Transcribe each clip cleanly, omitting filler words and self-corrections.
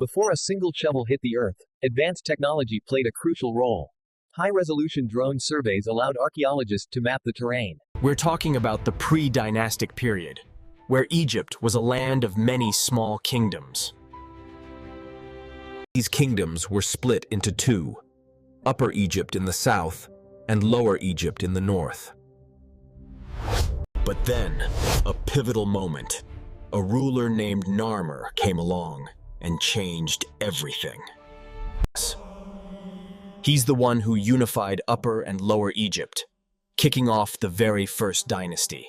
Before a single shovel hit the earth, advanced technology played a crucial role. High-resolution drone surveys allowed archaeologists to map the terrain. We're talking about the pre-dynastic period, where Egypt was a land of many small kingdoms. These kingdoms were split into two: Upper Egypt in the south and Lower Egypt in the north. But then, a pivotal moment. A ruler named Narmer came along and changed everything. He's the one who unified Upper and Lower Egypt, kicking off the very first dynasty.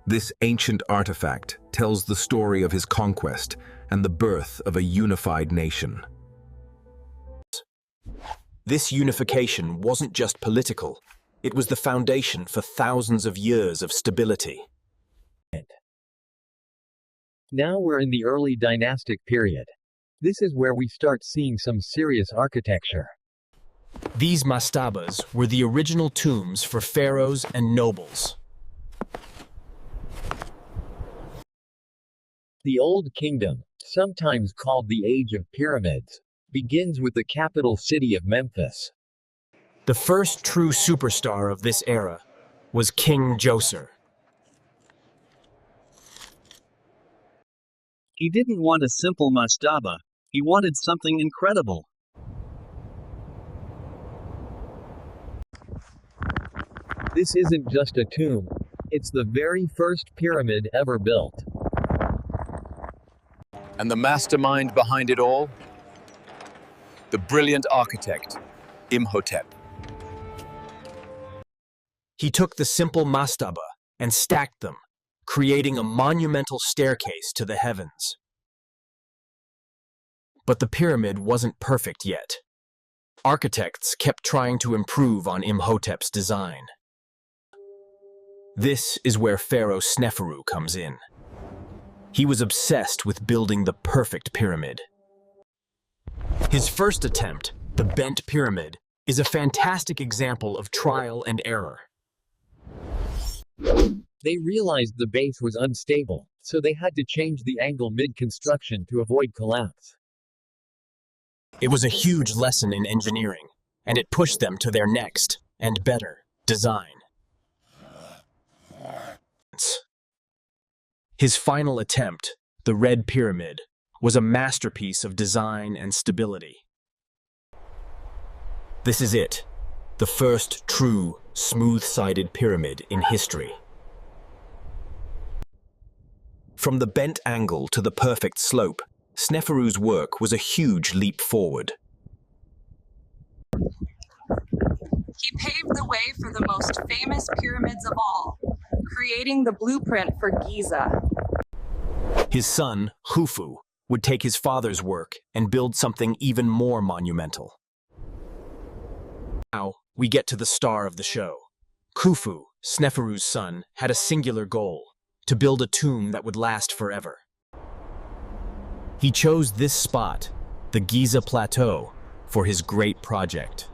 This ancient artifact tells the story of his conquest and the birth of a unified nation. This unification wasn't just political, it was the foundation for thousands of years of stability. Now we're in the early dynastic period. This is where we start seeing some serious architecture. These mastabas were the original tombs for pharaohs and nobles. The Old Kingdom, sometimes called the Age of Pyramids, begins with the capital city of Memphis. The first true superstar of this era was King Djoser. He didn't want a simple mastaba, he wanted something incredible. This isn't just a tomb, it's the very first pyramid ever built. And the mastermind behind it all? The brilliant architect, Imhotep. He took the simple mastaba and stacked them, creating a monumental staircase to the heavens. But the pyramid wasn't perfect yet. Architects kept trying to improve on Imhotep's design. This is where Pharaoh Sneferu comes in. He was obsessed with building the perfect pyramid. His first attempt, the bent pyramid, is a fantastic example of trial and error. They realized the base was unstable, so they had to change the angle mid-construction to avoid collapse. It was a huge lesson in engineering, and it pushed them to their next, and better, design. His final attempt, the Red Pyramid, was a masterpiece of design and stability. This is it, the first true, smooth-sided pyramid in history. From the bent angle to the perfect slope, Sneferu's work was a huge leap forward. He paved the way for the most famous pyramids of all, creating the blueprint for Giza. His son, Khufu, would take his father's work and build something even more monumental. Now, we get to the star of the show. Khufu, Sneferu's son, had a singular goal: to build a tomb that would last forever. He chose this spot, the Giza Plateau, for his great project.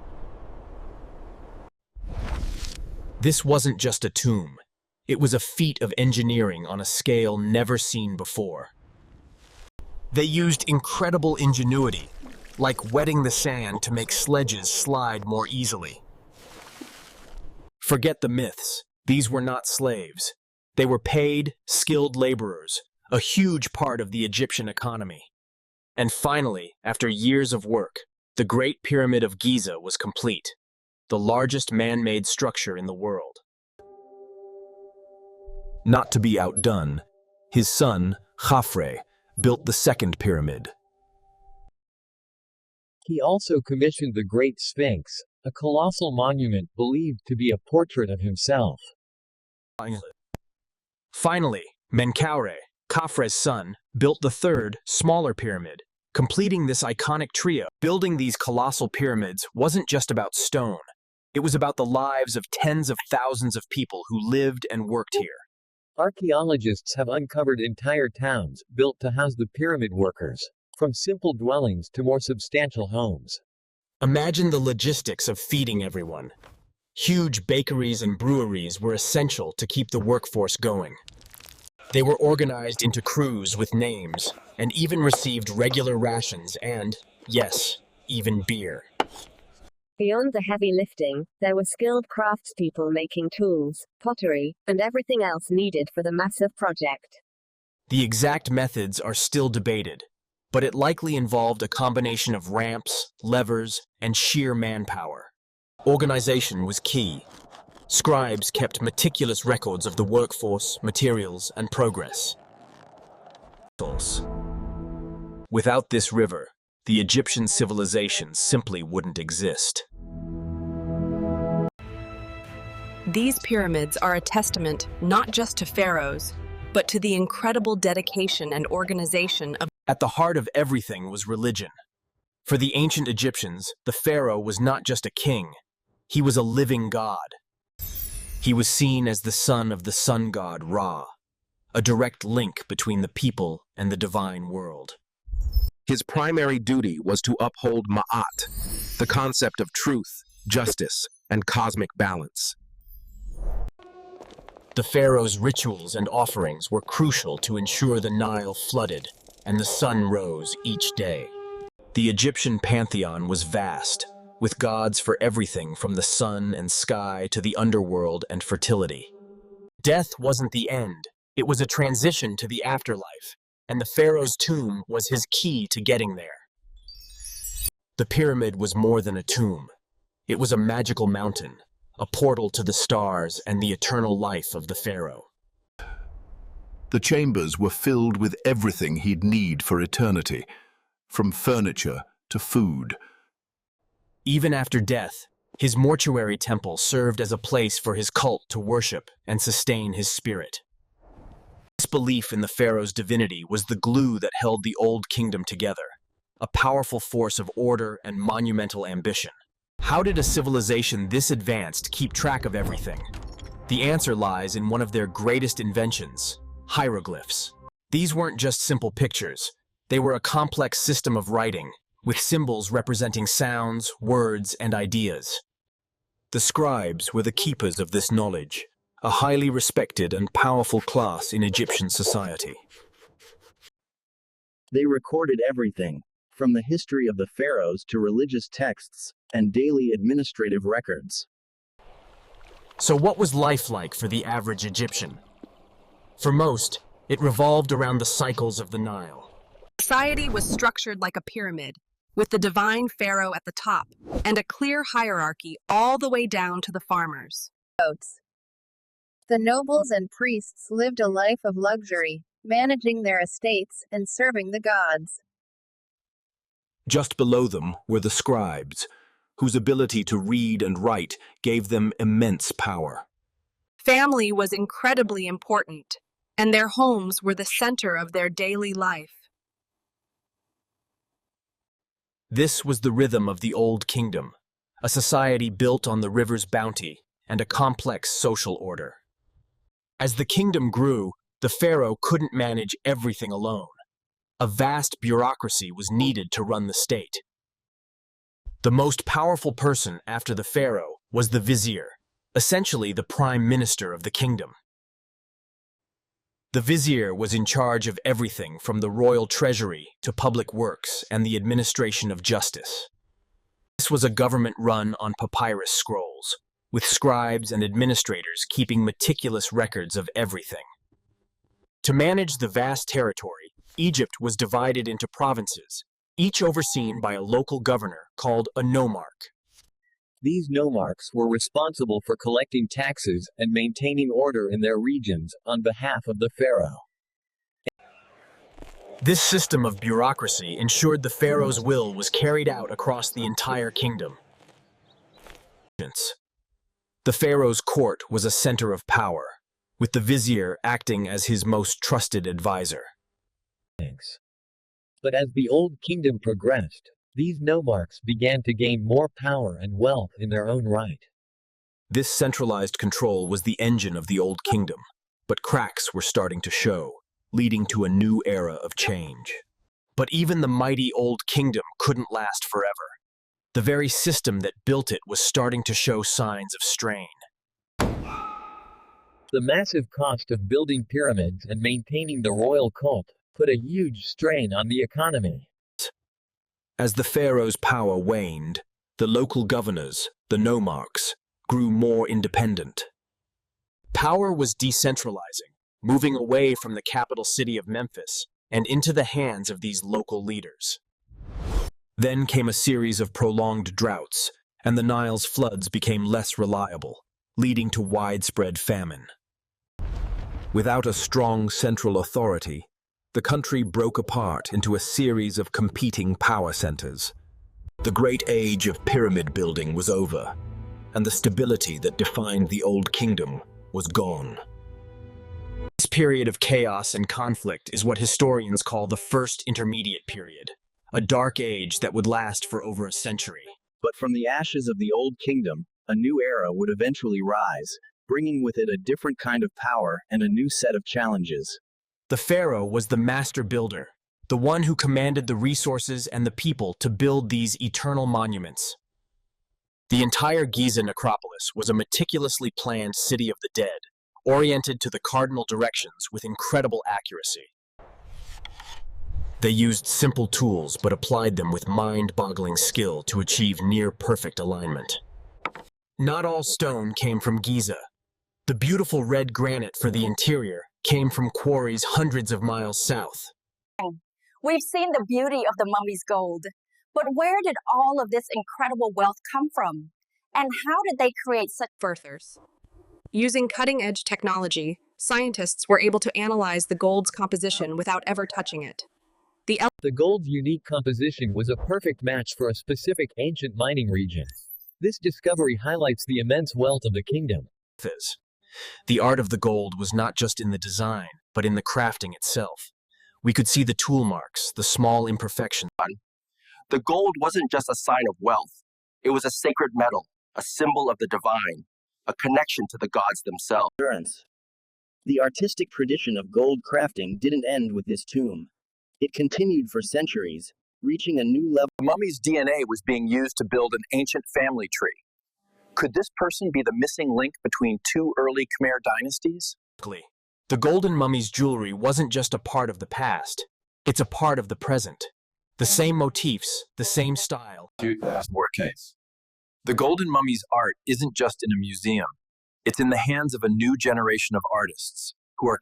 This wasn't just a tomb. It was a feat of engineering on a scale never seen before. They used incredible ingenuity, like wetting the sand to make sledges slide more easily. Forget the myths. These were not slaves. They were paid, skilled laborers, a huge part of the Egyptian economy. And finally, after years of work, the Great Pyramid of Giza was complete, the largest man-made structure in the world. Not to be outdone, his son, Khafre, built the second pyramid. He also commissioned the Great Sphinx, a colossal monument believed to be a portrait of himself. Finally, Menkaure, Khafre's son, built the third, smaller pyramid, completing this iconic trio. Building these colossal pyramids wasn't just about stone. It was about the lives of tens of thousands of people who lived and worked here. Archaeologists have uncovered entire towns built to house the pyramid workers, from simple dwellings to more substantial homes. Imagine the logistics of feeding everyone. Huge bakeries and breweries were essential to keep the workforce going. They were organized into crews with names, and even received regular rations and, yes, even beer. Beyond the heavy lifting, there were skilled craftspeople making tools, pottery, and everything else needed for the massive project. The exact methods are still debated, but it likely involved a combination of ramps, levers, and sheer manpower. Organization was key. Scribes kept meticulous records of the workforce, materials, and progress. Without this river, the Egyptian civilization simply wouldn't exist. These pyramids are a testament not just to pharaohs, but to the incredible dedication and organization of. At the heart of everything was religion. For the ancient Egyptians, the pharaoh was not just a king, he was a living god. He was seen as the son of the sun god Ra, a direct link between the people and the divine world. His primary duty was to uphold Ma'at, the concept of truth, justice, and cosmic balance. The pharaoh's rituals and offerings were crucial to ensure the Nile flooded and the sun rose each day. The Egyptian pantheon was vast, with gods for everything from the sun and sky to the underworld and fertility. Death wasn't the end, it was a transition to the afterlife, and the pharaoh's tomb was his key to getting there. The pyramid was more than a tomb. It was a magical mountain, a portal to the stars and the eternal life of the pharaoh. The chambers were filled with everything he'd need for eternity, from furniture to food. Even after death, his mortuary temple served as a place for his cult to worship and sustain his spirit. This belief in the pharaoh's divinity was the glue that held the Old Kingdom together, a powerful force of order and monumental ambition. How did a civilization this advanced keep track of everything? The answer lies in one of their greatest inventions, hieroglyphs. These weren't just simple pictures. They were a complex system of writing, with symbols representing sounds, words, and ideas. The scribes were the keepers of this knowledge, a highly respected and powerful class in Egyptian society. They recorded everything, from the history of the pharaohs to religious texts and daily administrative records. So what was life like for the average Egyptian? For most, it revolved around the cycles of the Nile. Society was structured like a pyramid, with the divine pharaoh at the top, and a clear hierarchy all the way down to the farmers. The nobles and priests lived a life of luxury, managing their estates and serving the gods. Just below them were the scribes, whose ability to read and write gave them immense power. Family was incredibly important, and their homes were the center of their daily life. This was the rhythm of the Old Kingdom, a society built on the river's bounty and a complex social order. As the kingdom grew, the pharaoh couldn't manage everything alone. A vast bureaucracy was needed to run the state. The most powerful person after the pharaoh was the vizier, essentially the prime minister of the kingdom. The vizier was in charge of everything from the royal treasury to public works and the administration of justice. This was a government run on papyrus scrolls, with scribes and administrators keeping meticulous records of everything. To manage the vast territory, Egypt was divided into provinces, each overseen by a local governor called a nomarch. These nomarchs were responsible for collecting taxes and maintaining order in their regions on behalf of the pharaoh. This system of bureaucracy ensured the pharaoh's will was carried out across the entire kingdom. The pharaoh's court was a center of power, with the vizier acting as his most trusted advisor. But as the Old Kingdom progressed, these nomarchs began to gain more power and wealth in their own right. This centralized control was the engine of the Old Kingdom, but cracks were starting to show, leading to a new era of change. But even the mighty Old Kingdom couldn't last forever. The very system that built it was starting to show signs of strain. The massive cost of building pyramids and maintaining the royal cult put a huge strain on the economy. As the pharaoh's power waned, the local governors, the nomarchs, grew more independent. Power was decentralizing, moving away from the capital city of Memphis and into the hands of these local leaders. Then came a series of prolonged droughts, and the Nile's floods became less reliable, leading to widespread famine. Without a strong central authority, the country broke apart into a series of competing power centers. The great age of pyramid building was over, and the stability that defined the Old Kingdom was gone. This period of chaos and conflict is what historians call the First Intermediate Period, a dark age that would last for over a century. But from the ashes of the Old Kingdom, a new era would eventually rise, bringing with it a different kind of power and a new set of challenges. The pharaoh was the master builder, the one who commanded the resources and the people to build these eternal monuments. The entire Giza necropolis was a meticulously planned city of the dead, oriented to the cardinal directions with incredible accuracy. They used simple tools but applied them with mind-boggling skill to achieve near-perfect alignment. Not all stone came from Giza. The beautiful red granite for the interior came from quarries hundreds of miles south. We've seen the beauty of the mummy's gold, but where did all of this incredible wealth come from? And how did they create such birthers? Using cutting-edge technology, scientists were able to analyze the gold's composition without ever touching it. The gold's unique composition was a perfect match for a specific ancient mining region. This discovery highlights the immense wealth of the kingdom. The art of the gold was not just in the design, but in the crafting itself. We could see the tool marks, the small imperfections. The gold wasn't just a sign of wealth. It was a sacred metal, a symbol of the divine, a connection to the gods themselves. The artistic tradition of gold crafting didn't end with this tomb. It continued for centuries, reaching a new level. The mummy's DNA was being used to build an ancient family tree. Could this person be the missing link between two early Khmer dynasties? The golden mummy's jewelry wasn't just a part of the past, it's a part of the present. The same motifs, the same style. The golden mummy's art isn't just in a museum. It's in the hands of a new generation of artists who are...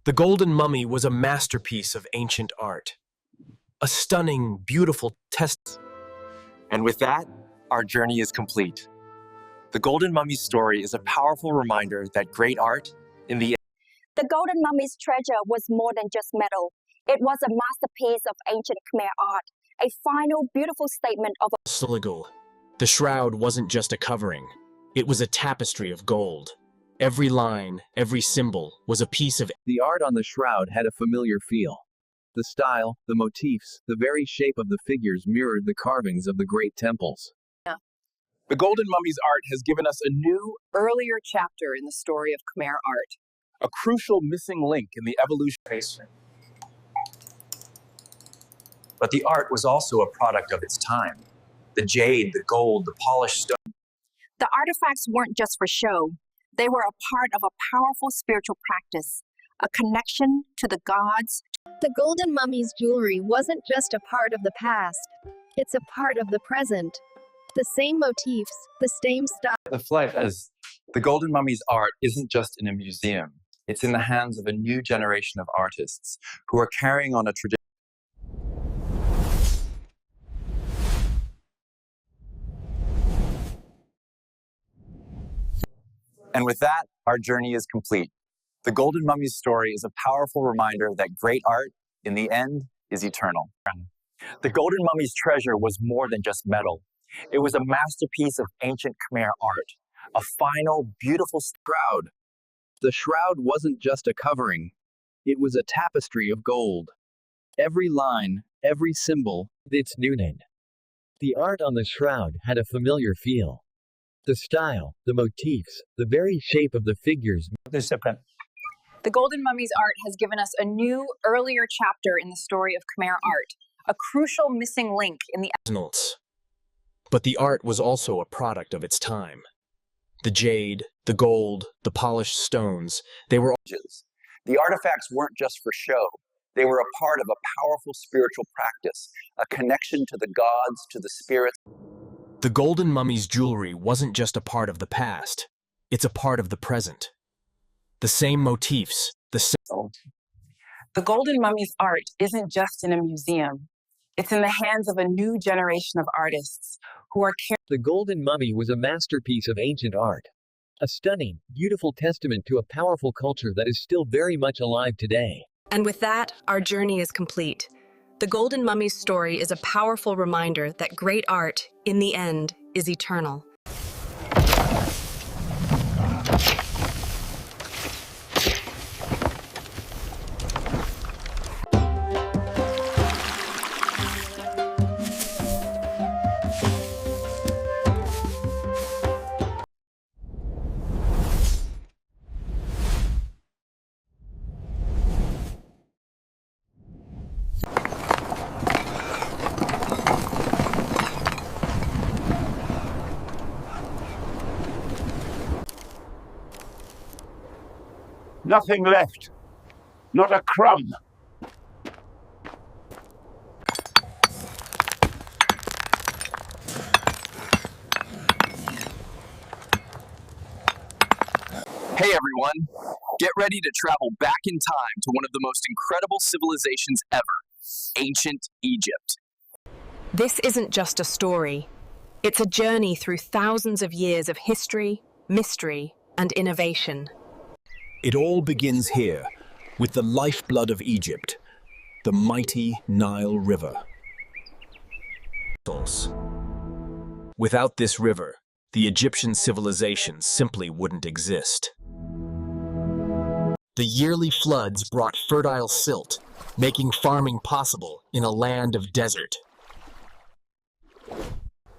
The golden mummy was a masterpiece of ancient art. A stunning, beautiful test. And with that, our journey is complete. The Golden Mummy's story is a powerful reminder that great art, in the The Golden Mummy's treasure was more than just metal. It was a masterpiece of ancient Khmer art, a final, beautiful statement of a Siligal. The shroud wasn't just a covering. It was a tapestry of gold. Every line, every symbol, was a piece of... The art on the shroud had a familiar feel. The style, the motifs, the very shape of the figures mirrored the carvings of the great temples. The Golden Mummy's art has given us a new, earlier chapter in the story of Khmer art. a crucial missing link in the evolution. But the art was also a product of its time. The jade, the gold, the polished stone. The artifacts weren't just for show. They were a part of a powerful spiritual practice, a connection to the gods. The golden mummy's jewelry wasn't just a part of the past. It's a part of the present. The same motifs, the same style. The flight as the golden mummy's art isn't just in a museum. It's in the hands of a new generation of artists who are carrying on a tradition. And with that, our journey is complete. The Golden Mummy's story is a powerful reminder that great art, in the end, is eternal. The Golden Mummy's treasure was more than just metal. It was a masterpiece of ancient Khmer art, a final, beautiful shroud. The shroud wasn't just a covering. It was a tapestry of gold. Every line, every symbol, its Noonan. The art on the shroud had a familiar feel. The style, the motifs, the very shape of the figures. The Golden Mummy's art has given us a new, earlier chapter in the story of Khmer art, a crucial missing link in the... But the art was also a product of its time. The jade, the gold, the polished stones, they were all... The artifacts weren't just for show. They were a part of a powerful spiritual practice, a connection to the gods, to the spirits. The golden mummy's jewelry wasn't just a part of the past. It's a part of the present. The same motifs, the same... The golden mummy's art isn't just in a museum. It's in the hands of a new generation of artists who are The golden mummy was a masterpiece of ancient art. A stunning, beautiful testament to a powerful culture that is still very much alive today. And with that, our journey is complete. The Golden Mummy's story is a powerful reminder that great art, in the end, is eternal. Nothing left. Not a crumb. Hey everyone, get ready to travel back in time to one of the most incredible civilizations ever, ancient Egypt. This isn't just a story. It's a journey through thousands of years of history, mystery, and innovation. It all begins here, with the lifeblood of Egypt, the mighty Nile River. Without this river, the Egyptian civilization simply wouldn't exist. The yearly floods brought fertile silt, making farming possible in a land of desert.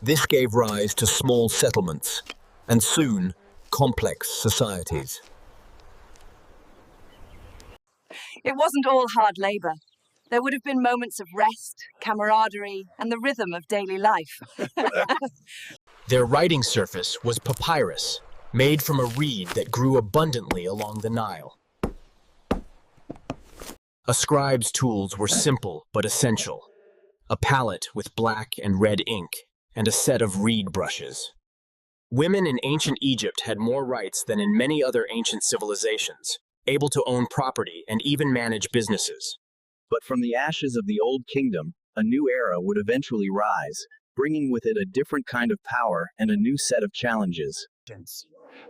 This gave rise to small settlements, and soon, complex societies. It wasn't all hard labor. There would have been moments of rest, camaraderie, and the rhythm of daily life. Their writing surface was papyrus, made from a reed that grew abundantly along the Nile. A scribe's tools were simple but essential. A palette with black and red ink, and a set of reed brushes. Women in ancient Egypt had more rights than in many other ancient civilizations, able to own property and even manage businesses. But from the ashes of the old kingdom, a new era would eventually rise, bringing with it a different kind of power and a new set of challenges.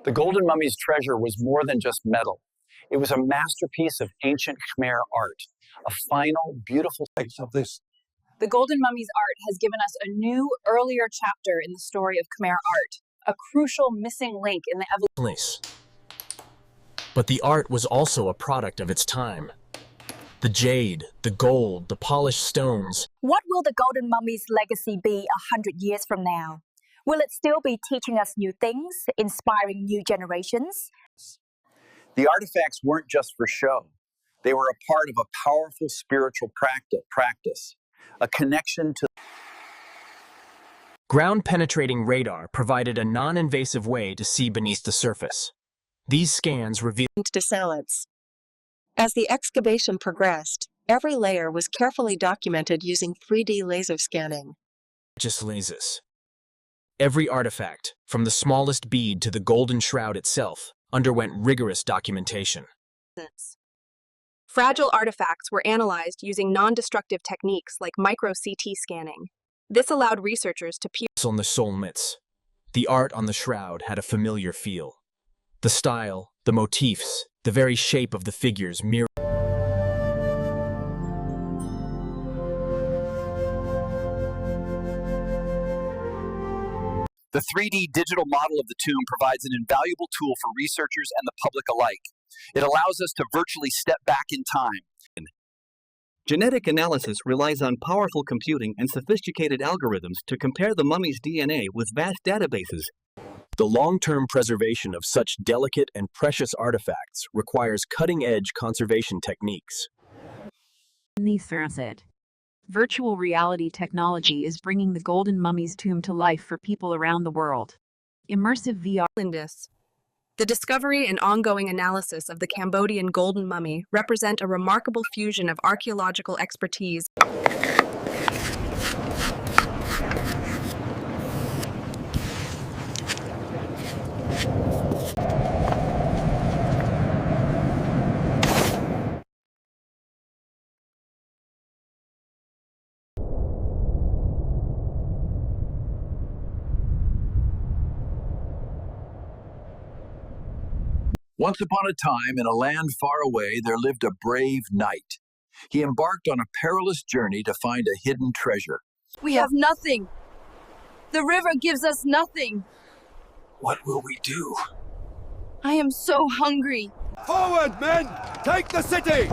The golden mummy's treasure was more than just metal. It was a masterpiece of ancient Khmer art, a final, beautiful piece of this. The Golden Mummy's art has given us a new, earlier chapter in the story of Khmer art, a crucial missing link in the evolution. But the art was also a product of its time. The jade, the gold, the polished stones. What will the Golden Mummy's legacy be 100 years from now? Will it still be teaching us new things, inspiring new generations? The artifacts weren't just for show. They were a part of a powerful spiritual practice, a connection to... Ground-penetrating radar provided a non-invasive way to see beneath the surface. These scans revealed to salads. As the excavation progressed, every layer was carefully documented using 3D laser scanning. Lasers. Every artifact, from the smallest bead to the golden shroud itself, underwent rigorous documentation. Fragile artifacts were analyzed using non-destructive techniques like micro-CT scanning. This allowed researchers to pierce on the solmits. The art on the shroud had a familiar feel. The style, the motifs, the very shape of the figures mirrored. The 3D digital model of the tomb provides an invaluable tool for researchers and the public alike. It allows us to virtually step back in time. Genetic analysis relies on powerful computing and sophisticated algorithms to compare the mummy's DNA with vast databases. The long-term preservation of such delicate and precious artifacts requires cutting-edge conservation techniques. Virtual reality technology is bringing the Golden Mummy's tomb to life for people around the world. Immersive VR. In this, The discovery and ongoing analysis of the Cambodian golden mummy represent a remarkable fusion of archaeological expertise. Once upon a time, in a land far away, there lived a brave knight. He embarked on a perilous journey to find a hidden treasure. We have nothing. The river gives us nothing. What will we do? I am so hungry. Forward, men! Take the city!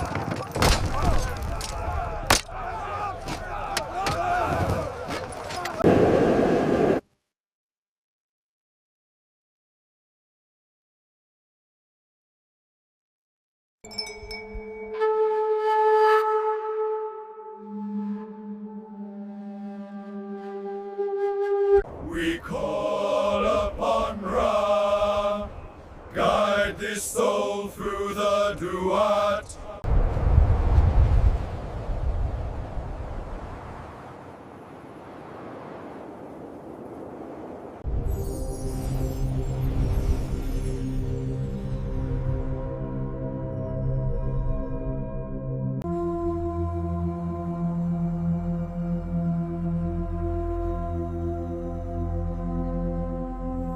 We call upon Ra, guide this soul through the Duat.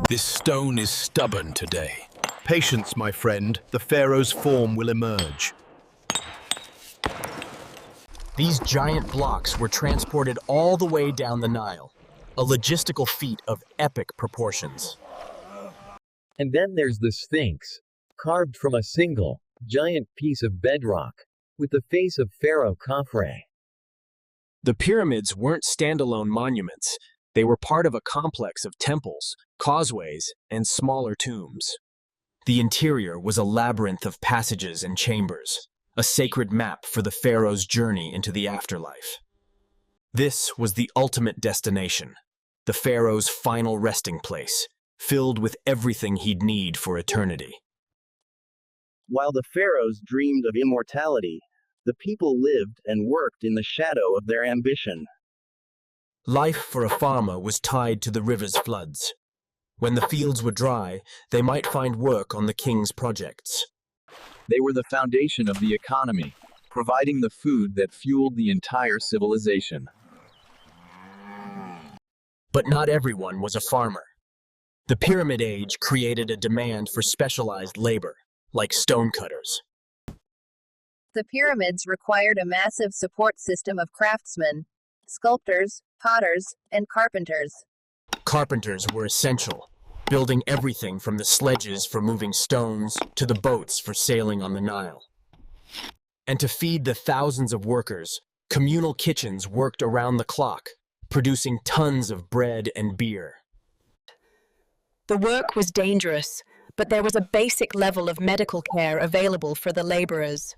This stone is stubborn today. Patience, my friend. The pharaoh's form will emerge. These giant blocks were transported all the way down the Nile, a logistical feat of epic proportions. And then there's the Sphinx, carved from a single, giant piece of bedrock, with the face of Pharaoh Khafre. The pyramids weren't standalone monuments. They were part of a complex of temples, causeways, and smaller tombs. The interior was a labyrinth of passages and chambers, a sacred map for the pharaoh's journey into the afterlife. This was the ultimate destination, the pharaoh's final resting place, filled with everything he'd need for eternity. While the pharaohs dreamed of immortality, the people lived and worked in the shadow of their ambition. Life for a farmer was tied to the river's floods. When the fields were dry, they might find work on the king's projects. They were the foundation of the economy, providing the food that fueled the entire civilization. But not everyone was a farmer. The Pyramid Age created a demand for specialized labor, like stonecutters. The pyramids required a massive support system of craftsmen, sculptors, potters, and carpenters. Carpenters were essential, building everything from the sledges for moving stones to the boats for sailing on the Nile. And to feed the thousands of workers, communal kitchens worked around the clock, producing tons of bread and beer. The work was dangerous, but there was a basic level of medical care available for the laborers.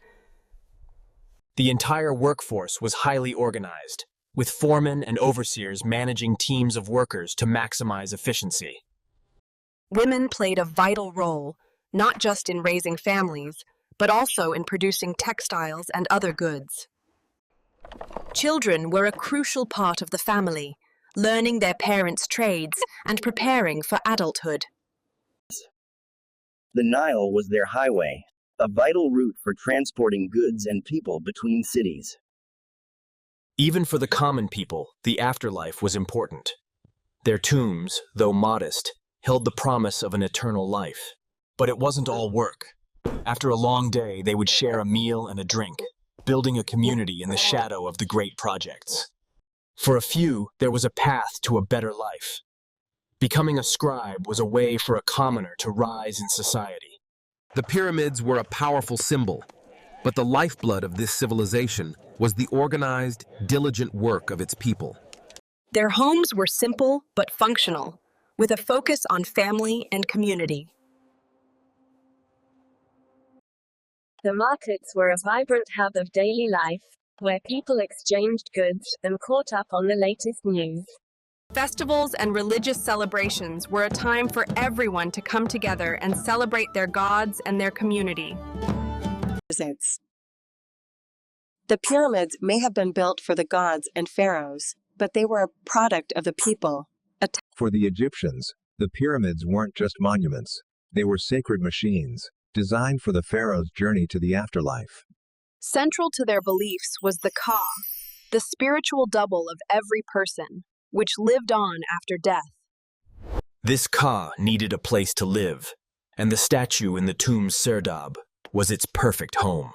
The entire workforce was highly organized, with foremen and overseers managing teams of workers to maximize efficiency. Women played a vital role, not just in raising families, but also in producing textiles and other goods. Children were a crucial part of the family, learning their parents' trades and preparing for adulthood. The Nile was their highway, a vital route for transporting goods and people between cities. Even for the common people, the afterlife was important. Their tombs, though modest, held the promise of an eternal life. But it wasn't all work. After a long day, they would share a meal and a drink, building a community in the shadow of the great projects. For a few, there was a path to a better life. Becoming a scribe was a way for a commoner to rise in society. The pyramids were a powerful symbol, but the lifeblood of this civilization was the organized, diligent work of its people. Their homes were simple but functional, with a focus on family and community. The markets were a vibrant hub of daily life, where people exchanged goods and caught up on the latest news. Festivals and religious celebrations were a time for everyone to come together and celebrate their gods and their community. The pyramids may have been built for the gods and pharaohs, but they were a product of the people. For the Egyptians, the pyramids weren't just monuments. They were sacred machines, designed for the pharaoh's journey to the afterlife. Central to their beliefs was the Ka, the spiritual double of every person, which lived on after death. This Ka needed a place to live, and the statue in the tomb Serdab was its perfect home.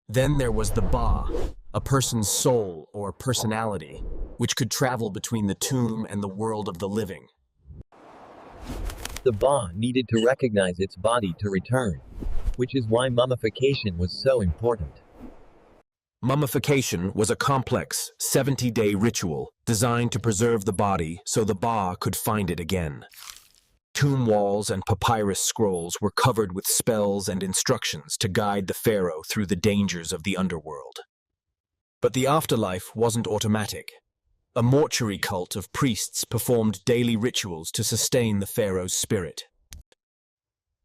Then there was the Ba, a person's soul or personality, which could travel between the tomb and the world of the living. The Ba needed to recognize its body to return, which is why mummification was so important. Mummification was a complex, 70-day ritual designed to preserve the body so the Ba could find it again. Tomb walls and papyrus scrolls were covered with spells and instructions to guide the pharaoh through the dangers of the underworld. But the afterlife wasn't automatic. A mortuary cult of priests performed daily rituals to sustain the pharaoh's spirit.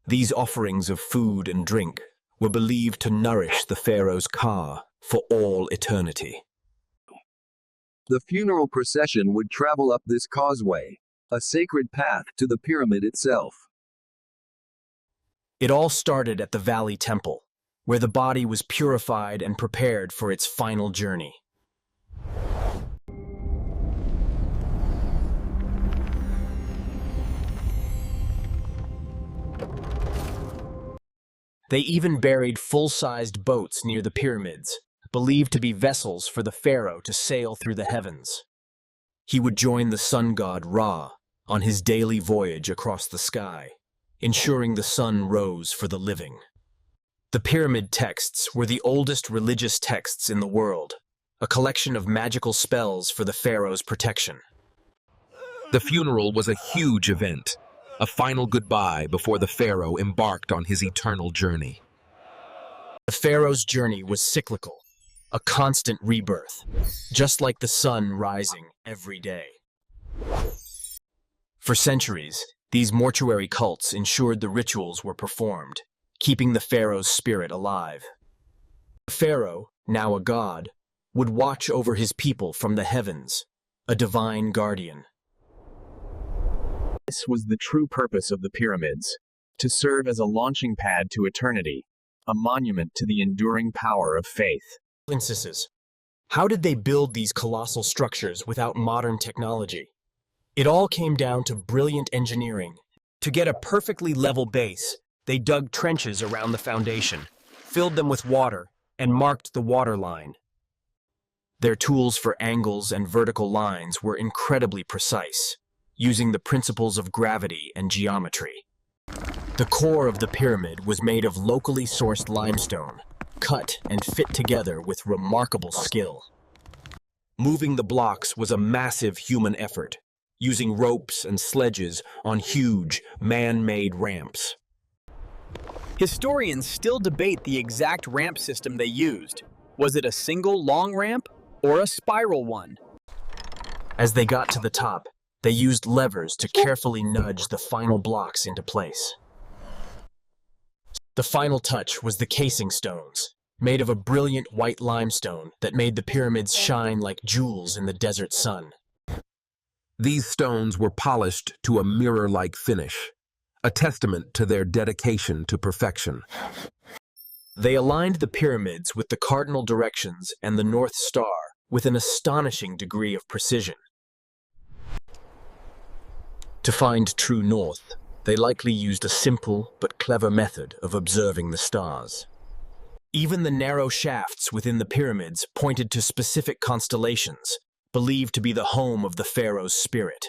These offerings of food and drink were believed to nourish the pharaoh's Ka for all eternity. The funeral procession would travel up this causeway, a sacred path to the pyramid itself. It all started at the Valley Temple, where the body was purified and prepared for its final journey. They even buried full-sized boats near the pyramids, believed to be vessels for the pharaoh to sail through the heavens. He would join the sun god Ra on his daily voyage across the sky, ensuring the sun rose for the living. The pyramid texts were the oldest religious texts in the world, a collection of magical spells for the pharaoh's protection. The funeral was a huge event, a final goodbye before the pharaoh embarked on his eternal journey. The pharaoh's journey was cyclical, a constant rebirth, just like the sun rising every day. For centuries, these mortuary cults ensured the rituals were performed, keeping the pharaoh's spirit alive. The pharaoh, now a god, would watch over his people from the heavens, a divine guardian. This was the true purpose of the pyramids, to serve as a launching pad to eternity, a monument to the enduring power of faith. How did they build these colossal structures without modern technology? It all came down to brilliant engineering. To get a perfectly level base, they dug trenches around the foundation, filled them with water, and marked the water line. Their tools for angles and vertical lines were incredibly precise, using the principles of gravity and geometry. The core of the pyramid was made of locally sourced limestone, cut and fit together with remarkable skill. Moving the blocks was a massive human effort, using ropes and sledges on huge, man-made ramps. Historians still debate the exact ramp system they used. Was it a single long ramp or a spiral one? As they got to the top, they used levers to carefully nudge the final blocks into place. The final touch was the casing stones, made of a brilliant white limestone that made the pyramids shine like jewels in the desert sun. These stones were polished to a mirror-like finish, a testament to their dedication to perfection. They aligned the pyramids with the cardinal directions and the North Star with an astonishing degree of precision. To find true north, they likely used a simple but clever method of observing the stars. Even the narrow shafts within the pyramids pointed to specific constellations, believed to be the home of the pharaoh's spirit.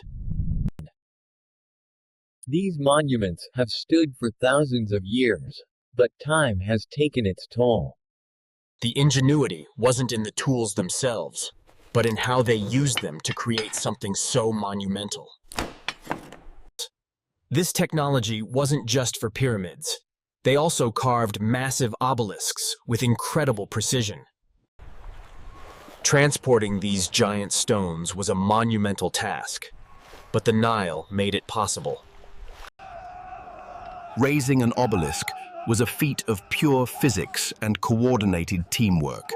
These monuments have stood for thousands of years, but time has taken its toll. The ingenuity wasn't in the tools themselves, but in how they used them to create something so monumental. This technology wasn't just for pyramids. They also carved massive obelisks with incredible precision. Transporting these giant stones was a monumental task, but the Nile made it possible. Raising an obelisk was a feat of pure physics and coordinated teamwork.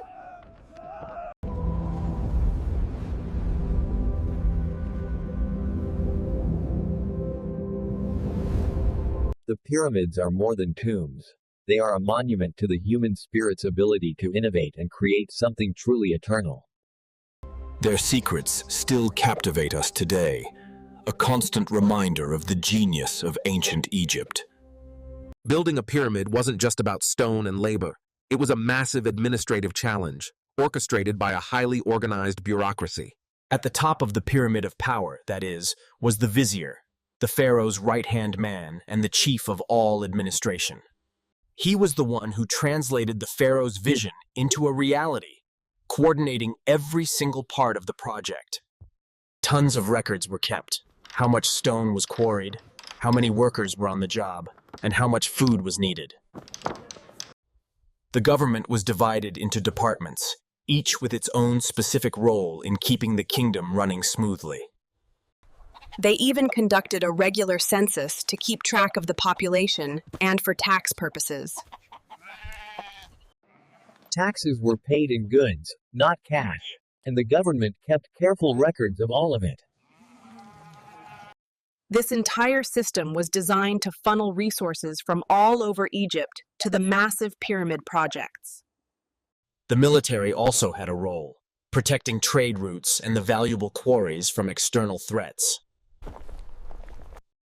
The pyramids are more than tombs. They are a monument to the human spirit's ability to innovate and create something truly eternal. Their secrets still captivate us today, a constant reminder of the genius of ancient Egypt. Building a pyramid wasn't just about stone and labor. It was a massive administrative challenge, orchestrated by a highly organized bureaucracy. At the top of the pyramid of power, that is, was the vizier, the pharaoh's right-hand man and the chief of all administration. He was the one who translated the pharaoh's vision into a reality, coordinating every single part of the project. Tons of records were kept: how much stone was quarried, how many workers were on the job, and how much food was needed. The government was divided into departments, each with its own specific role in keeping the kingdom running smoothly. They even conducted a regular census to keep track of the population and for tax purposes. Taxes were paid in goods, not cash, and the government kept careful records of all of it. This entire system was designed to funnel resources from all over Egypt to the massive pyramid projects. The military also had a role, protecting trade routes and the valuable quarries from external threats.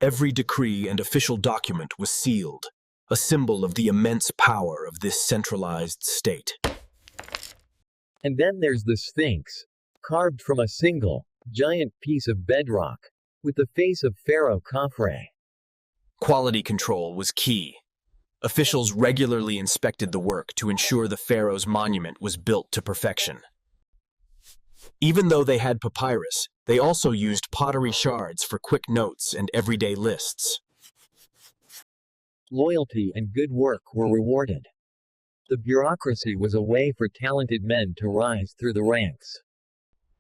Every decree and official document was sealed, a symbol of the immense power of this centralized state. And then there's the Sphinx, carved from a single, giant piece of bedrock, with the face of Pharaoh Khafre. Quality control was key. Officials regularly inspected the work to ensure the pharaoh's monument was built to perfection. Even though they had papyrus, they also used pottery shards for quick notes and everyday lists. Loyalty and good work were rewarded. The bureaucracy was a way for talented men to rise through the ranks.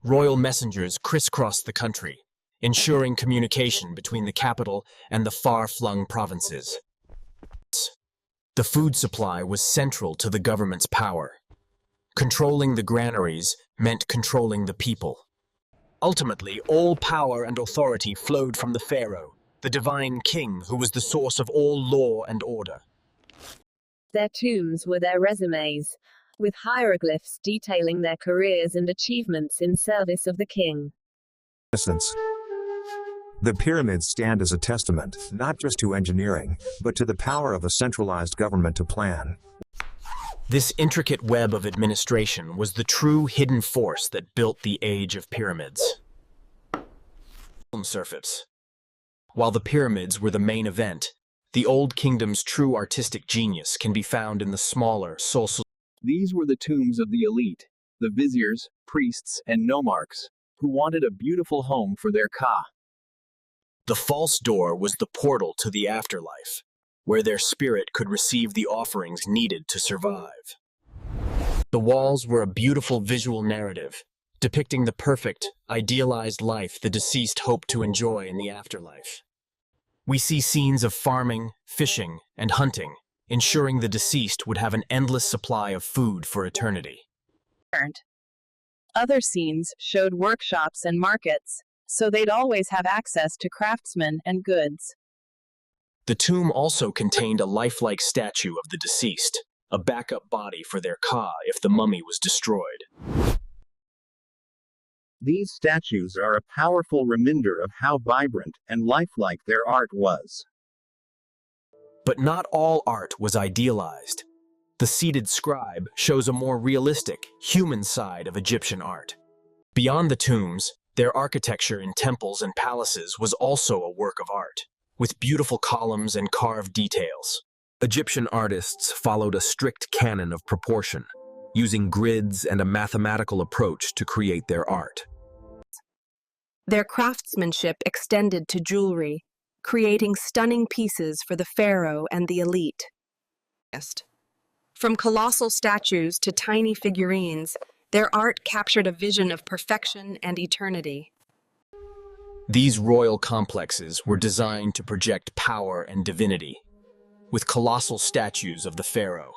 Royal messengers crisscrossed the country, ensuring communication between the capital and the far-flung provinces. The food supply was central to the government's power. Controlling the granaries meant controlling the people. Ultimately, all power and authority flowed from the pharaoh, the divine king who was the source of all law and order. Their tombs were their resumes, with hieroglyphs detailing their careers and achievements in service of the king. The pyramids stand as a testament, not just to engineering, but to the power of a centralized government to plan. This intricate web of administration was the true hidden force that built the age of pyramids. Surface. While the pyramids were the main event, the Old Kingdom's true artistic genius can be found in the smaller social. These were the tombs of the elite, the viziers, priests, and nomarchs, who wanted a beautiful home for their ka. The false door was the portal to the afterlife, where their spirit could receive the offerings needed to survive. The walls were a beautiful visual narrative, depicting the perfect, idealized life the deceased hoped to enjoy in the afterlife. We see scenes of farming, fishing, and hunting, ensuring the deceased would have an endless supply of food for eternity. Other scenes showed workshops and markets, so they'd always have access to craftsmen and goods. The tomb also contained a lifelike statue of the deceased, a backup body for their ka if the mummy was destroyed. These statues are a powerful reminder of how vibrant and lifelike their art was. But not all art was idealized. The seated scribe shows a more realistic, human side of Egyptian art. Beyond the tombs, their architecture in temples and palaces was also a work of art, with beautiful columns and carved details. Egyptian artists followed a strict canon of proportion, using grids and a mathematical approach to create their art. Their craftsmanship extended to jewelry, creating stunning pieces for the pharaoh and the elite. From colossal statues to tiny figurines, Their art captured a vision of perfection and eternity. These royal complexes were designed to project power and divinity, with colossal statues of the pharaoh.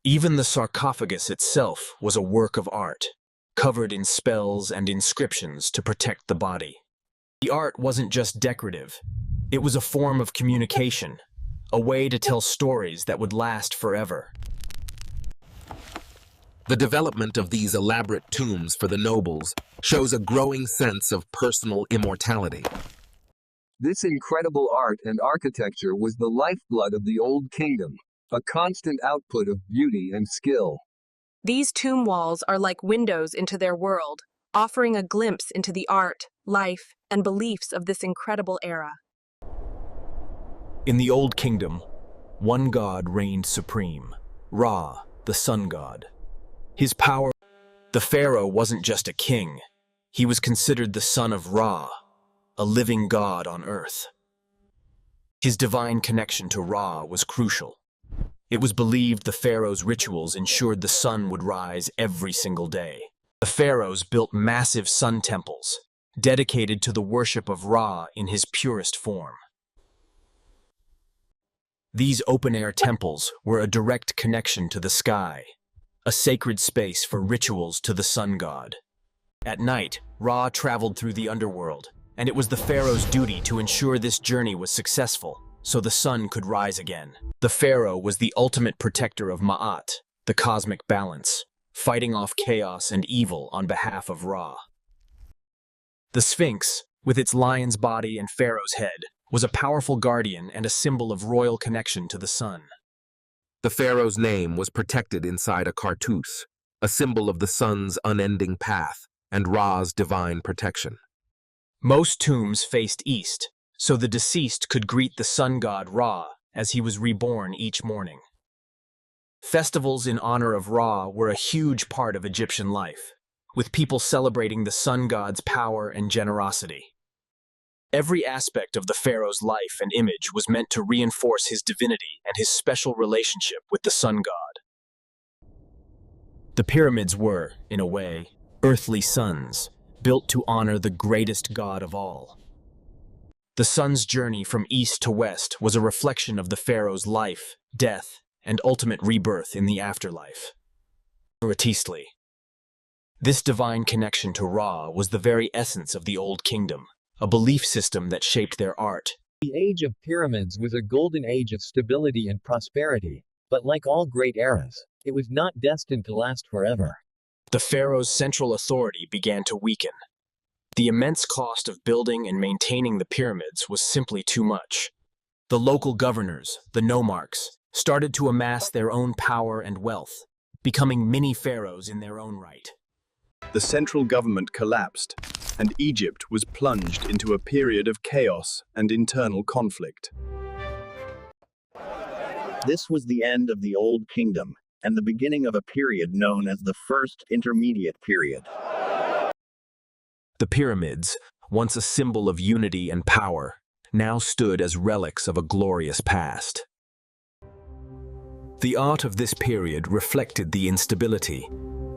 Even the sarcophagus itself was a work of art, covered in spells and inscriptions to protect the body. The art wasn't just decorative, it was a form of communication, a way to tell stories that would last forever. The development of these elaborate tombs for the nobles shows a growing sense of personal immortality. This incredible art and architecture was the lifeblood of the Old Kingdom, a constant output of beauty and skill. These tomb walls are like windows into their world, offering a glimpse into the art, life, and beliefs of this incredible era. In the Old Kingdom, one god reigned supreme, Ra, the sun god. His power, the pharaoh wasn't just a king, he was considered the son of Ra, a living god on earth. His divine connection to Ra was crucial. It was believed the pharaoh's rituals ensured the sun would rise every single day. The pharaohs built massive sun temples, dedicated to the worship of Ra in his purest form. These open-air temples were a direct connection to the sky, a sacred space for rituals to the sun god. At night, Ra traveled through the underworld, and it was the pharaoh's duty to ensure this journey was successful, so the sun could rise again. The pharaoh was the ultimate protector of Ma'at, the cosmic balance, fighting off chaos and evil on behalf of Ra. The Sphinx, with its lion's body and pharaoh's head, was a powerful guardian and a symbol of royal connection to the sun. The pharaoh's name was protected inside a cartouche, a symbol of the sun's unending path and Ra's divine protection. Most tombs faced east, so the deceased could greet the sun god Ra as he was reborn each morning. Festivals in honor of Ra were a huge part of Egyptian life, with people celebrating the sun god's power and generosity. Every aspect of the pharaoh's life and image was meant to reinforce his divinity and his special relationship with the sun god. The pyramids were, in a way, earthly suns, built to honor the greatest god of all. The sun's journey from east to west was a reflection of the pharaoh's life, death, and ultimate rebirth in the afterlife. This divine connection to Ra was the very essence of the Old Kingdom, a belief system that shaped their art. The age of pyramids was a golden age of stability and prosperity, but like all great eras, it was not destined to last forever. The pharaoh's central authority began to weaken. The immense cost of building and maintaining the pyramids was simply too much. The local governors, the nomarchs, started to amass their own power and wealth, becoming mini-pharaohs in their own right. The central government collapsed, and Egypt was plunged into a period of chaos and internal conflict. This was the end of the Old Kingdom, and the beginning of a period known as the First Intermediate Period. The pyramids, once a symbol of unity and power, now stood as relics of a glorious past. The art of this period reflected the instability,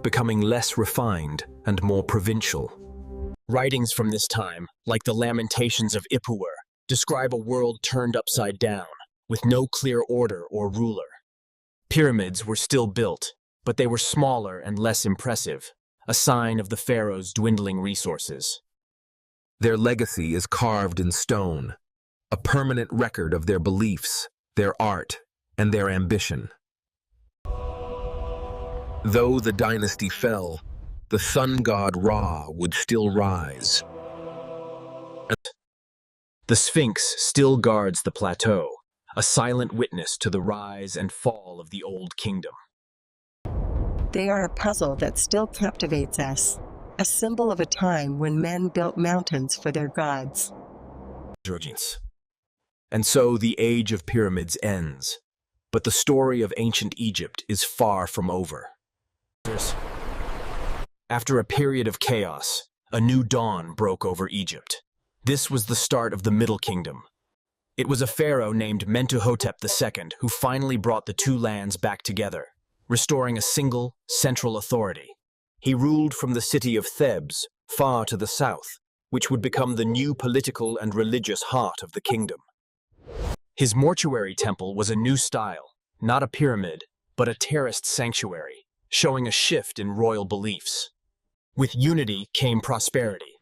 becoming less refined and more provincial. Writings from this time, like the Lamentations of Ipuwer, describe a world turned upside down, with no clear order or ruler. Pyramids were still built, but they were smaller and less impressive, a sign of the pharaoh's dwindling resources. Their legacy is carved in stone, a permanent record of their beliefs, their art, and their ambition. Though the dynasty fell, the sun god Ra would still rise. The Sphinx still guards the plateau, a silent witness to the rise and fall of the Old Kingdom. They are a puzzle that still captivates us, a symbol of a time when men built mountains for their gods. And so the age of pyramids ends, but the story of ancient Egypt is far from over. After a period of chaos, a new dawn broke over Egypt. This was the start of the Middle Kingdom. It was a pharaoh named Mentuhotep II who finally brought the two lands back together, restoring a single, central authority. He ruled from the city of Thebes, far to the south, which would become the new political and religious heart of the kingdom. His mortuary temple was a new style, not a pyramid, but a terraced sanctuary, showing a shift in royal beliefs. With unity came prosperity.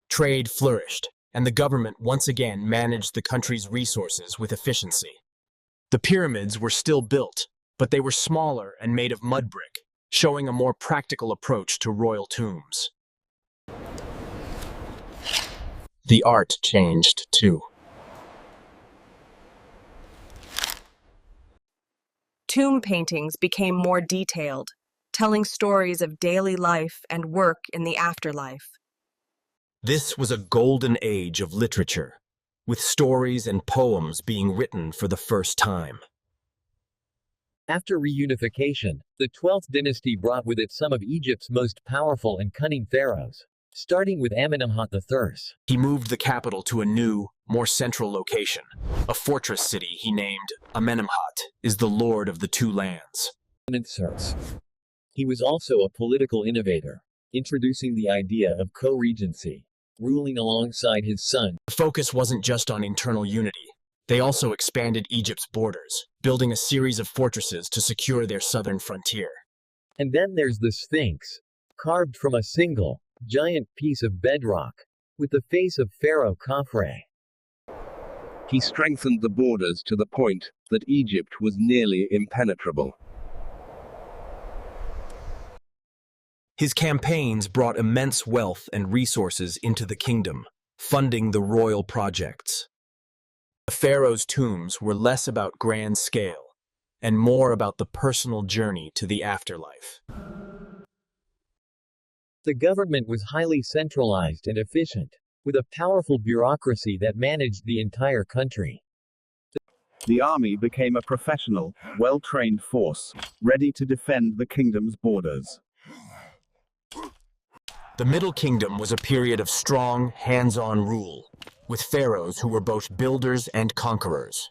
Trade flourished, and the government once again managed the country's resources with efficiency. The pyramids were still built, but they were smaller and made of mud brick, showing a more practical approach to royal tombs. The art changed too. Tomb paintings became more detailed, telling stories of daily life and work in the afterlife. This was a golden age of literature, with stories and poems being written for the first time. After reunification, the 12th dynasty brought with it some of Egypt's most powerful and cunning pharaohs, starting with Amenemhat III. He moved the capital to a new, more central location. A fortress city he named Amenemhat is the lord of the two lands. He was also a political innovator, introducing the idea of co-regency, ruling alongside his son. The focus wasn't just on internal unity. They also expanded Egypt's borders, building a series of fortresses to secure their southern frontier. And then there's the Sphinx, carved from a single, giant piece of bedrock, with the face of Pharaoh Khafre. He strengthened the borders to the point that Egypt was nearly impenetrable. His campaigns brought immense wealth and resources into the kingdom, funding the royal projects. The pharaoh's tombs were less about grand scale and more about the personal journey to the afterlife. The government was highly centralized and efficient, with a powerful bureaucracy that managed the entire country. The army became a professional, well-trained force, ready to defend the kingdom's borders. The Middle Kingdom was a period of strong, hands-on rule, with pharaohs who were both builders and conquerors.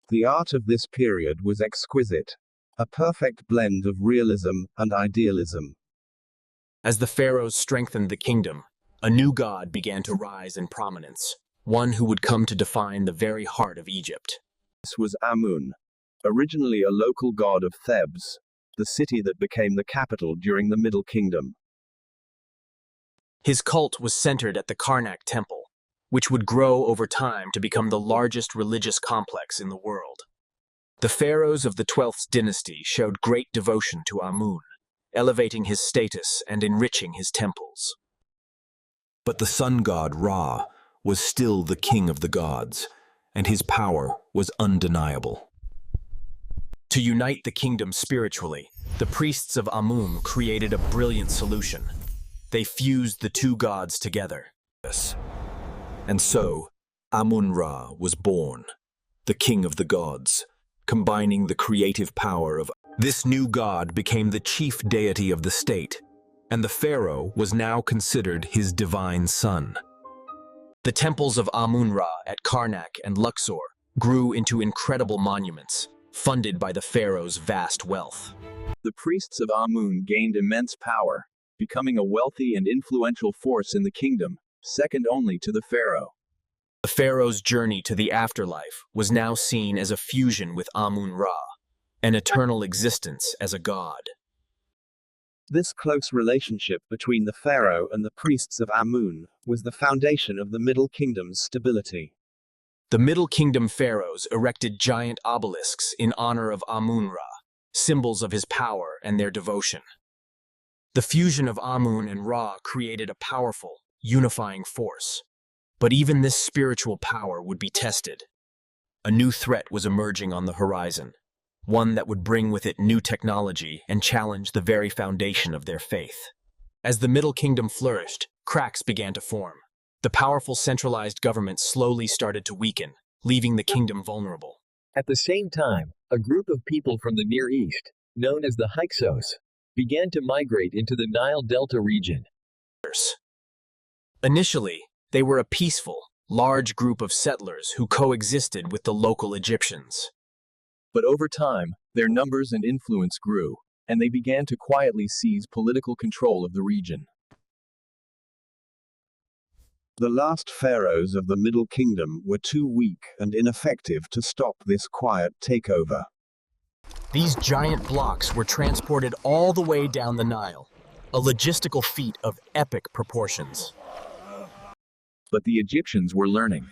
The art of this period was exquisite, a perfect blend of realism and idealism. As the pharaohs strengthened the kingdom, a new god began to rise in prominence, one who would come to define the very heart of Egypt. This was Amun, originally a local god of Thebes, the city that became the capital during the Middle Kingdom. His cult was centered at the Karnak temple, which would grow over time to become the largest religious complex in the world. The pharaohs of the 12th dynasty showed great devotion to Amun, elevating his status and enriching his temples. But the sun god Ra was still the king of the gods, and his power was undeniable. To unite the kingdom spiritually, the priests of Amun created a brilliant solution. They fused the two gods together. And so, Amun-Ra was born, the king of the gods, combining the creative power of... This new god became the chief deity of the state, and the pharaoh was now considered his divine son. The temples of Amun-Ra at Karnak and Luxor grew into incredible monuments, funded by the pharaoh's vast wealth. The priests of Amun gained immense power, becoming a wealthy and influential force in the kingdom, second only to the pharaoh. The pharaoh's journey to the afterlife was now seen as a fusion with Amun-Ra, an eternal existence as a god. This close relationship between the pharaoh and the priests of Amun was the foundation of the Middle Kingdom's stability. The Middle Kingdom pharaohs erected giant obelisks in honor of Amun-Ra, symbols of his power and their devotion. The fusion of Amun and Ra created a powerful, unifying force. But even this spiritual power would be tested. A new threat was emerging on the horizon, one that would bring with it new technology and challenge the very foundation of their faith. As the Middle Kingdom flourished, cracks began to form. The powerful centralized government slowly started to weaken, leaving the kingdom vulnerable. At the same time, a group of people from the Near East, known as the Hyksos, began to migrate into the Nile Delta region. Initially, they were a peaceful, large group of settlers who coexisted with the local Egyptians. But over time, their numbers and influence grew, and they began to quietly seize political control of the region. The last pharaohs of the Middle Kingdom were too weak and ineffective to stop this quiet takeover. These giant blocks were transported all the way down the Nile, a logistical feat of epic proportions. But the Egyptians were learning.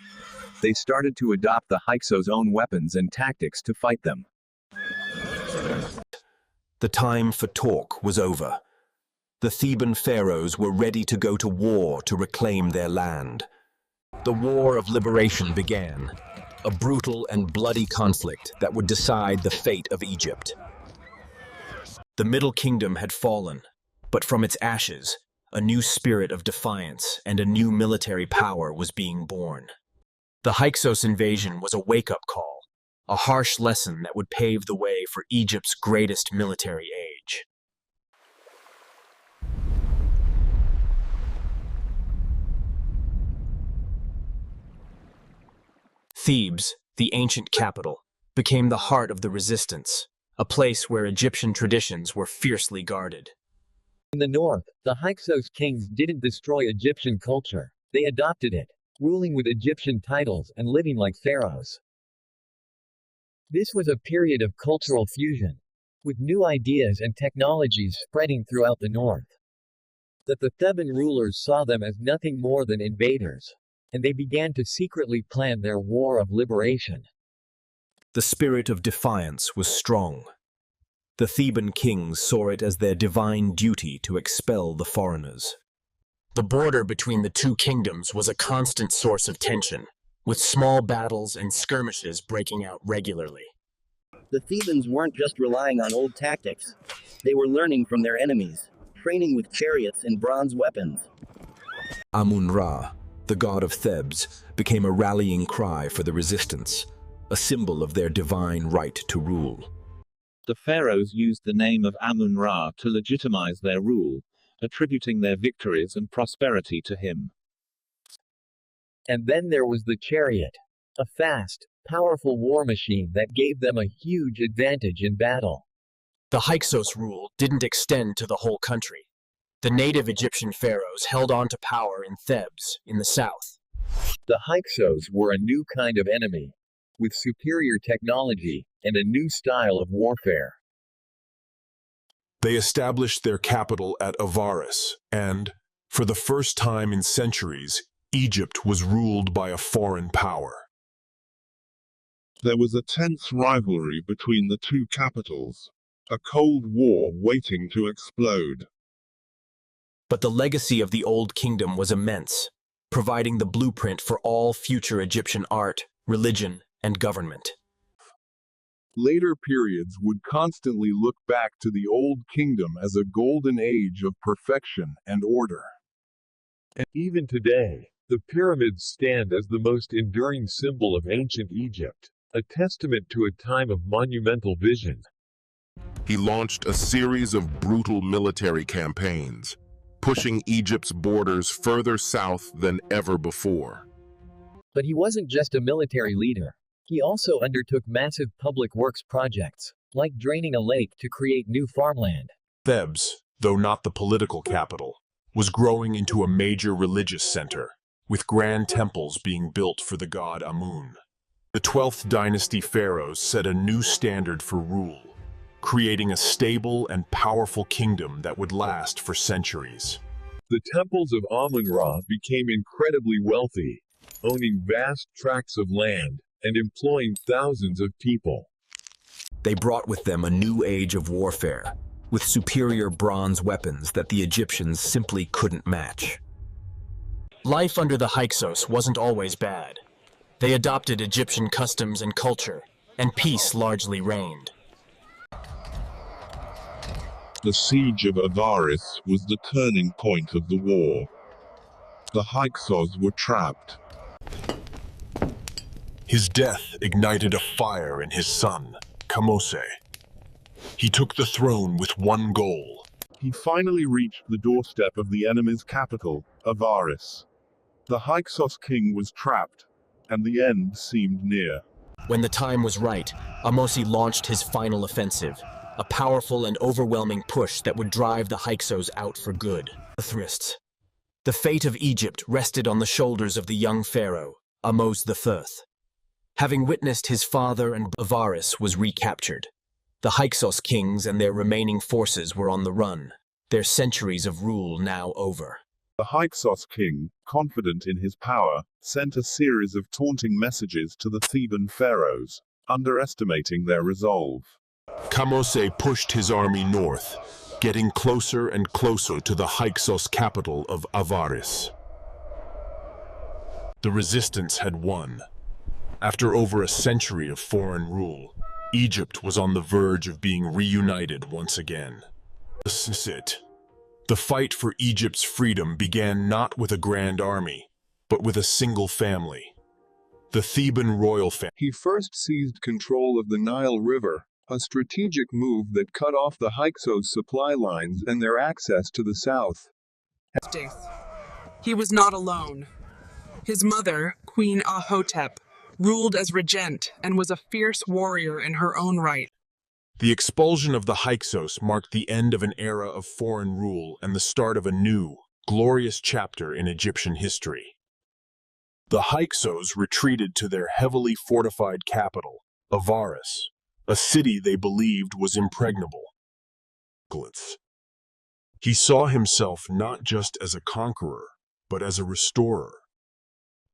They started to adopt the Hyksos' own weapons and tactics to fight them. The time for talk was over. The Theban pharaohs were ready to go to war to reclaim their land. The War of Liberation began, a brutal and bloody conflict that would decide the fate of Egypt. The Middle Kingdom had fallen, but from its ashes, a new spirit of defiance and a new military power was being born. The Hyksos invasion was a wake-up call, a harsh lesson that would pave the way for Egypt's greatest military age. Thebes, the ancient capital, became the heart of the resistance, a place where Egyptian traditions were fiercely guarded. In the north, the Hyksos kings didn't destroy Egyptian culture, they adopted it, ruling with Egyptian titles and living like pharaohs. This was a period of cultural fusion, with new ideas and technologies spreading throughout the north. That the Theban rulers saw them as nothing more than invaders, and they began to secretly plan their war of liberation. The spirit of defiance was strong. The Theban kings saw it as their divine duty to expel the foreigners. The border between the two kingdoms was a constant source of tension, with small battles and skirmishes breaking out regularly. The Thebans weren't just relying on old tactics. They were learning from their enemies, training with chariots and bronze weapons. Amun-Ra, the god of Thebes, became a rallying cry for the resistance, a symbol of their divine right to rule. The pharaohs used the name of Amun-Ra to legitimize their rule, attributing their victories and prosperity to him. And then there was the chariot, a fast, powerful war machine that gave them a huge advantage in battle. The Hyksos rule didn't extend to the whole country. The native Egyptian pharaohs held on to power in Thebes, in the south. The Hyksos were a new kind of enemy, with superior technology and a new style of warfare. They established their capital at Avaris, and, for the first time in centuries, Egypt was ruled by a foreign power. There was a tense rivalry between the two capitals, a cold war waiting to explode. But the legacy of the Old Kingdom was immense, providing the blueprint for all future Egyptian art, religion, and government. Later periods would constantly look back to the Old Kingdom as a golden age of perfection and order. And even today, the pyramids stand as the most enduring symbol of ancient Egypt, a testament to a time of monumental vision. He launched a series of brutal military campaigns, pushing Egypt's borders further south than ever before. But he wasn't just a military leader. He also undertook massive public works projects, like draining a lake to create new farmland. Thebes, though not the political capital, was growing into a major religious center, with grand temples being built for the god Amun. The 12th dynasty pharaohs set a new standard for rule, creating a stable and powerful kingdom that would last for centuries. The temples of Amun-Ra became incredibly wealthy, owning vast tracts of land and employing thousands of people. They brought with them a new age of warfare, with superior bronze weapons that the Egyptians simply couldn't match. Life under the Hyksos wasn't always bad. They adopted Egyptian customs and culture, and peace largely reigned. The siege of Avaris was the turning point of the war. The Hyksos were trapped. His death ignited a fire in his son, Kamose. He took the throne with one goal. He finally reached the doorstep of the enemy's capital, Avaris. The Hyksos king was trapped, and the end seemed near. When the time was right, Ahmose launched his final offensive, a powerful and overwhelming push that would drive the Hyksos out for good. The fate of Egypt rested on the shoulders of the young pharaoh, Ramesses I. Having witnessed his father and Avaris was recaptured, the Hyksos kings and their remaining forces were on the run, their centuries of rule now over. The Hyksos king, confident in his power, sent a series of taunting messages to the Theban pharaohs, underestimating their resolve. Kamose pushed his army north, getting closer and closer to the Hyksos capital of Avaris. The resistance had won. After over a century of foreign rule, Egypt was on the verge of being reunited once again. This is it. The fight for Egypt's freedom began not with a grand army, but with a single family. The Theban royal family. He first seized control of the Nile River, a strategic move that cut off the Hyksos supply lines and their access to the south. Death. He was not alone. His mother, Queen Ahotep, ruled as regent and was a fierce warrior in her own right. The expulsion of the Hyksos marked the end of an era of foreign rule and the start of a new, glorious chapter in Egyptian history. The Hyksos retreated to their heavily fortified capital, Avaris, a city they believed was impregnable. He saw himself not just as a conqueror, but as a restorer.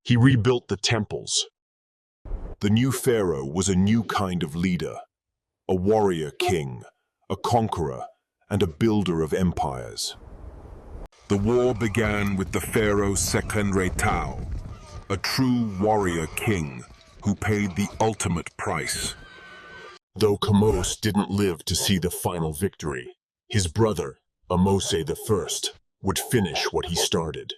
He rebuilt the temples. The new pharaoh was a new kind of leader, a warrior king, a conqueror, and a builder of empires. The war began with the pharaoh Sekenretau, a true warrior king who paid the ultimate price. Though Kamose didn't live to see the final victory, his brother, Ramesses I, would finish what he started.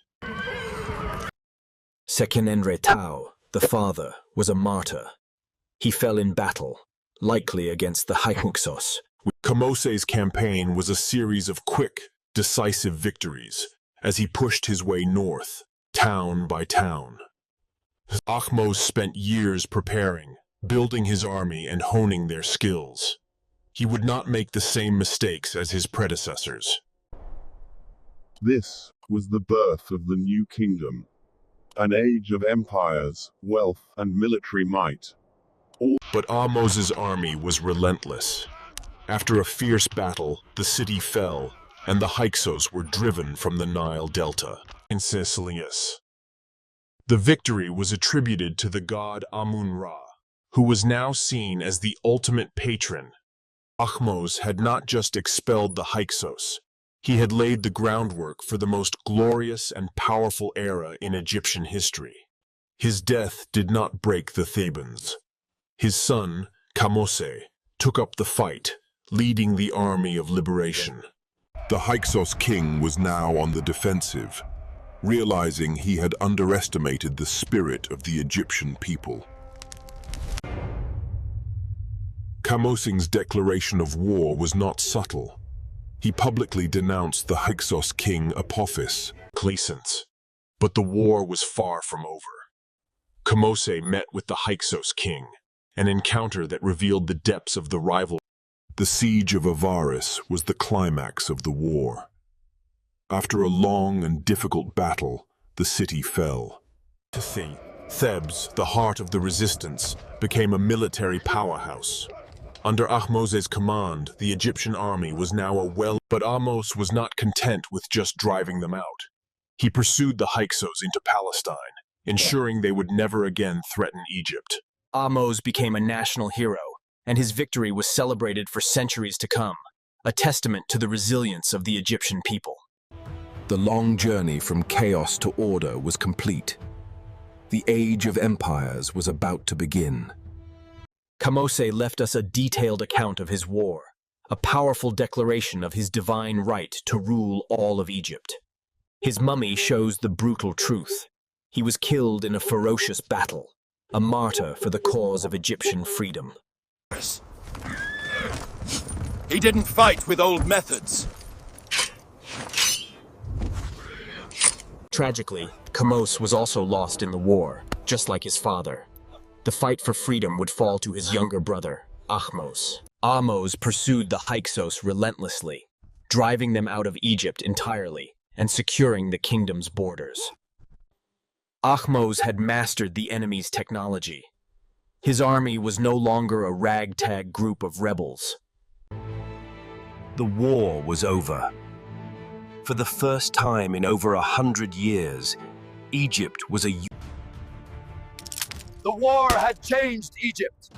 Sekenretau, the father, was a martyr. He fell in battle, likely against the Hyksos. Kamose's campaign was a series of quick, decisive victories as he pushed his way north, town by town. Ahmose spent years preparing, building his army and honing their skills. He would not make the same mistakes as his predecessors. This was the birth of the new kingdom, an age of empires, wealth, and military might. But Ahmose's army was relentless. After a fierce battle, the city fell, and the Hyksos were driven from the Nile Delta. In Sicilius. The victory was attributed to the god Amun-Ra, who was now seen as the ultimate patron. Ahmose had not just expelled the Hyksos, he had laid the groundwork for the most glorious and powerful era in Egyptian history. His death did not break the Thebans. His son, Kamose, took up the fight, leading the army of liberation. The Hyksos king was now on the defensive, realizing he had underestimated the spirit of the Egyptian people. Kamose's declaration of war was not subtle. He publicly denounced the Hyksos king Apophis. But the war was far from over. Kamose met with the Hyksos king, an encounter that revealed the depths of the rivalry. The siege of Avaris was the climax of the war. After a long and difficult battle, the city fell. Thebes, the heart of the resistance, became a military powerhouse. Under Ahmose's command, the Egyptian army was now but Ahmose was not content with just driving them out. He pursued the Hyksos into Palestine, ensuring they would never again threaten Egypt. Ahmose became a national hero, and his victory was celebrated for centuries to come, a testament to the resilience of the Egyptian people. The long journey from chaos to order was complete. The age of empires was about to begin. Kamose left us a detailed account of his war, a powerful declaration of his divine right to rule all of Egypt. His mummy shows the brutal truth. He was killed in a ferocious battle, a martyr for the cause of Egyptian freedom. He didn't fight with old methods. Tragically, Kamose was also lost in the war, just like his father. The fight for freedom would fall to his younger brother, Ahmose. Ahmose pursued the Hyksos relentlessly, driving them out of Egypt entirely and securing the kingdom's borders. Ahmose had mastered the enemy's technology. His army was no longer a ragtag group of rebels. The war was over. For the first time in over 100 years, Egypt was a... The war had changed Egypt.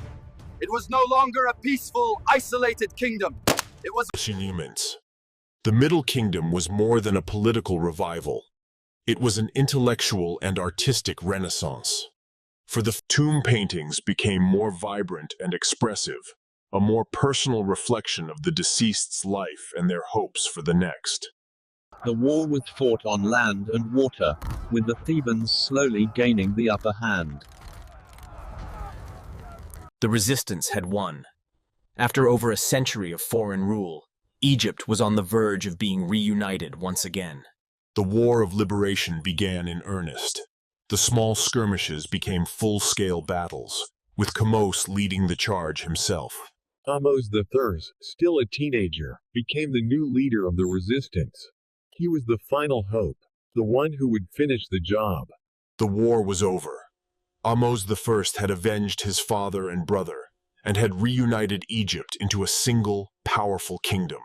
It was no longer a peaceful, isolated kingdom. It was... The Middle Kingdom was more than a political revival. It was an intellectual and artistic renaissance. For the tomb paintings became more vibrant and expressive, a more personal reflection of the deceased's life and their hopes for the next. The war was fought on land and water, with the Thebans slowly gaining the upper hand. The resistance had won. After over a century of foreign rule, Egypt was on the verge of being reunited once again. The War of Liberation began in earnest. The small skirmishes became full-scale battles, with Kamose leading the charge himself. Ahmose III, still a teenager, became the new leader of the resistance. He was the final hope, the one who would finish the job. The war was over. Ahmose I had avenged his father and brother, and had reunited Egypt into a single, powerful kingdom.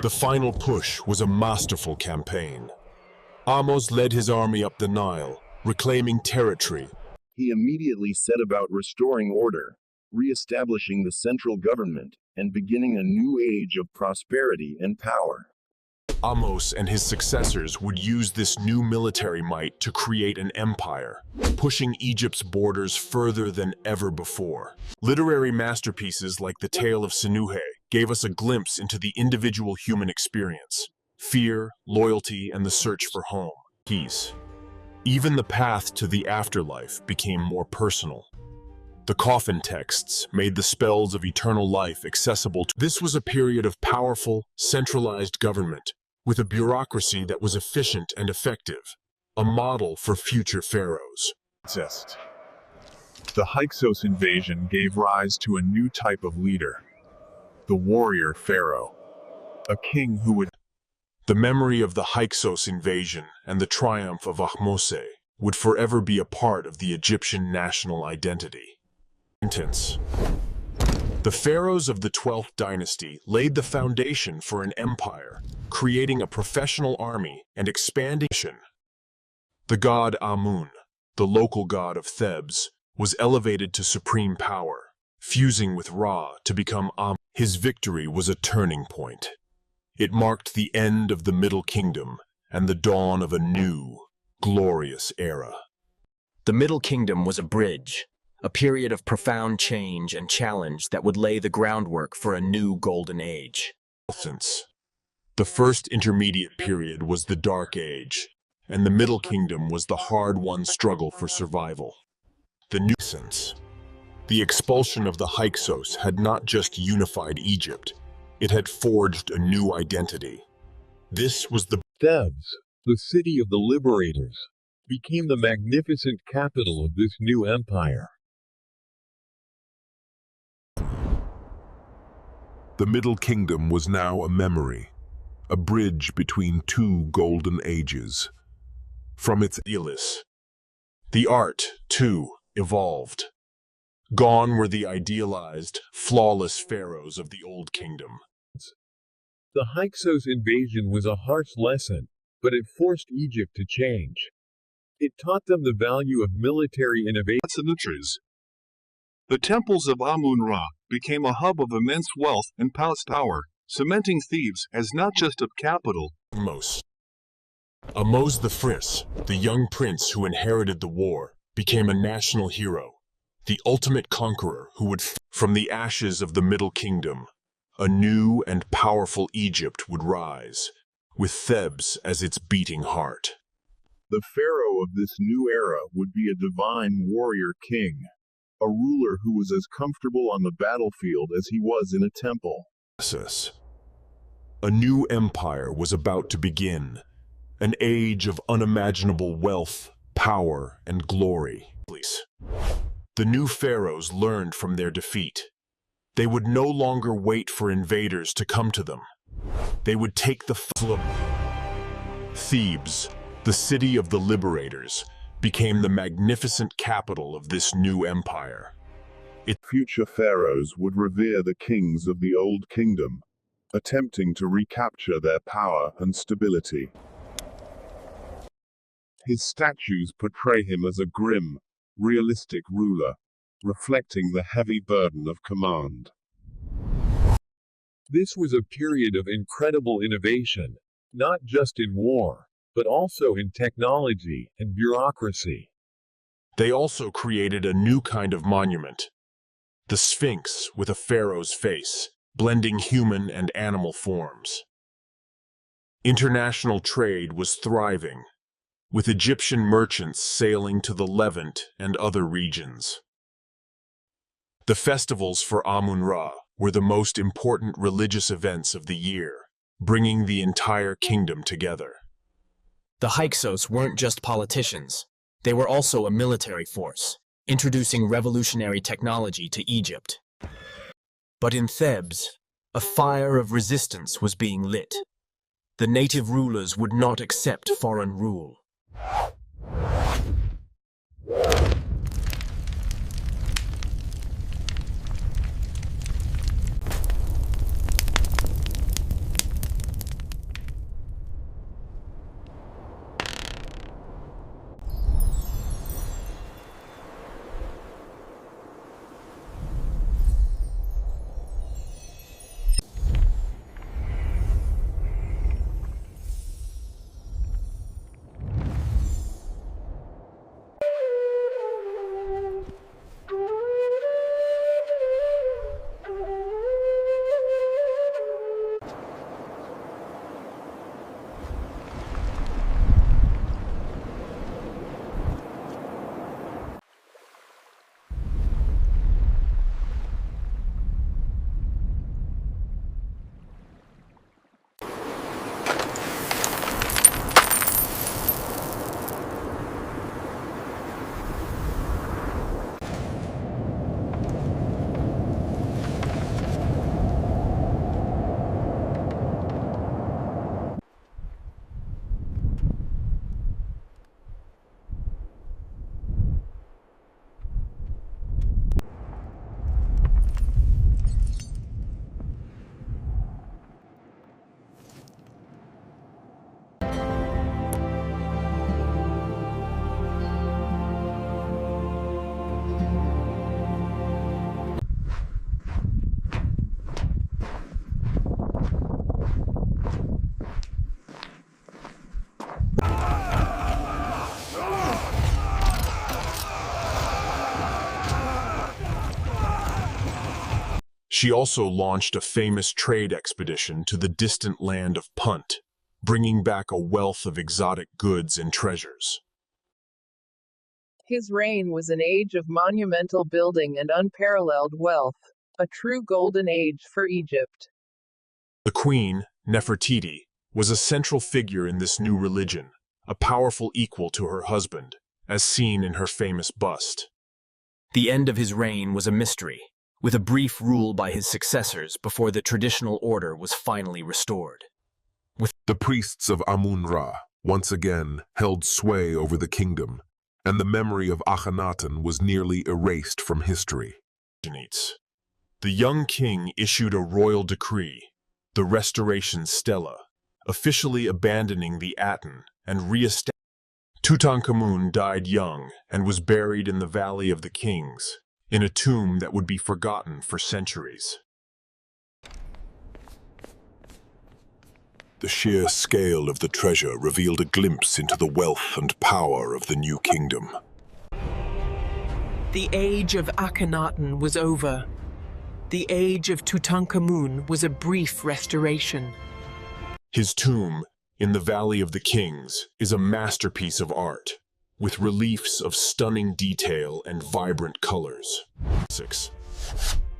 The final push was a masterful campaign. Ahmose led his army up the Nile, reclaiming territory. He immediately set about restoring order, re-establishing the central government, and beginning a new age of prosperity and power. Ahmose and his successors would use this new military might to create an empire, pushing Egypt's borders further than ever before. Literary masterpieces like the Tale of Sinuhe gave us a glimpse into the individual human experience: fear, loyalty, and the search for home, peace. Even the path to the afterlife became more personal. The coffin texts made the spells of eternal life accessible. This was a period of powerful, centralized government, with a bureaucracy that was efficient and effective, a model for future pharaohs. The Hyksos invasion gave rise to a new type of leader, the warrior pharaoh, a king who would... The memory of the Hyksos invasion and the triumph of Ahmose would forever be a part of the Egyptian national identity. The pharaohs of the 12th dynasty laid the foundation for an empire, creating a professional army and expanding. The god Amun, the local god of Thebes, was elevated to supreme power, fusing with Ra to become Amun. His victory was a turning point. It marked the end of the Middle Kingdom and the dawn of a new, glorious era. The Middle Kingdom was a bridge, a period of profound change and challenge that would lay the groundwork for a new golden age. The first intermediate period was the Dark Age, and the Middle Kingdom was the hard-won struggle for survival. The expulsion of the Hyksos had not just unified Egypt, it had forged a new identity. This was the Thebes, the city of the liberators, became the magnificent capital of this new empire. The Middle Kingdom was now a memory, a bridge between two golden ages. From its idealists, the art, too, evolved. Gone were the idealized, flawless pharaohs of the Old Kingdom. The Hyksos invasion was a harsh lesson, but it forced Egypt to change. It taught them the value of military innovation. The temples of Amun-Ra became a hub of immense wealth and palace power, cementing Thebes as not just a capital. Ahmose I, the young prince who inherited the war, became a national hero, the ultimate conqueror who would, from the ashes of the Middle Kingdom, a new and powerful Egypt would rise, with Thebes as its beating heart. The pharaoh of this new era would be a divine warrior king, a ruler who was as comfortable on the battlefield as he was in a temple. A new empire was about to begin, an age of unimaginable wealth, power, and glory. The new pharaohs learned from their defeat. They would no longer wait for invaders to come to them. They would take the Thebes, the city of the liberators, became the magnificent capital of this new empire. Future pharaohs would revere the kings of the Old Kingdom, attempting to recapture their power and stability. His statues portray him as a grim, realistic ruler, reflecting the heavy burden of command. This was a period of incredible innovation, not just in war, but also in technology and bureaucracy. They also created a new kind of monument, the Sphinx with a pharaoh's face, blending human and animal forms. International trade was thriving, with Egyptian merchants sailing to the Levant and other regions. The festivals for Amun-Ra were the most important religious events of the year, bringing the entire kingdom together. The Hyksos weren't just politicians. They were also a military force, introducing revolutionary technology to Egypt. But in Thebes, a fire of resistance was being lit. The native rulers would not accept foreign rule. She also launched a famous trade expedition to the distant land of Punt, bringing back a wealth of exotic goods and treasures. His reign was an age of monumental building and unparalleled wealth, a true golden age for Egypt. The queen, Nefertiti, was a central figure in this new religion, a powerful equal to her husband, as seen in her famous bust. The end of his reign was a mystery, with a brief rule by his successors before the traditional order was finally restored. The priests of Amun-Ra once again held sway over the kingdom, and the memory of Akhenaten was nearly erased from history. The young king issued a royal decree, the Restoration Stela, officially abandoning the Aten and re-establishing. Tutankhamun died young and was buried in the Valley of the Kings, in a tomb that would be forgotten for centuries. The sheer scale of the treasure revealed a glimpse into the wealth and power of the new kingdom. The age of Akhenaten was over. The age of Tutankhamun was a brief restoration. His tomb, in the Valley of the Kings, is a masterpiece of art, with reliefs of stunning detail and vibrant colors.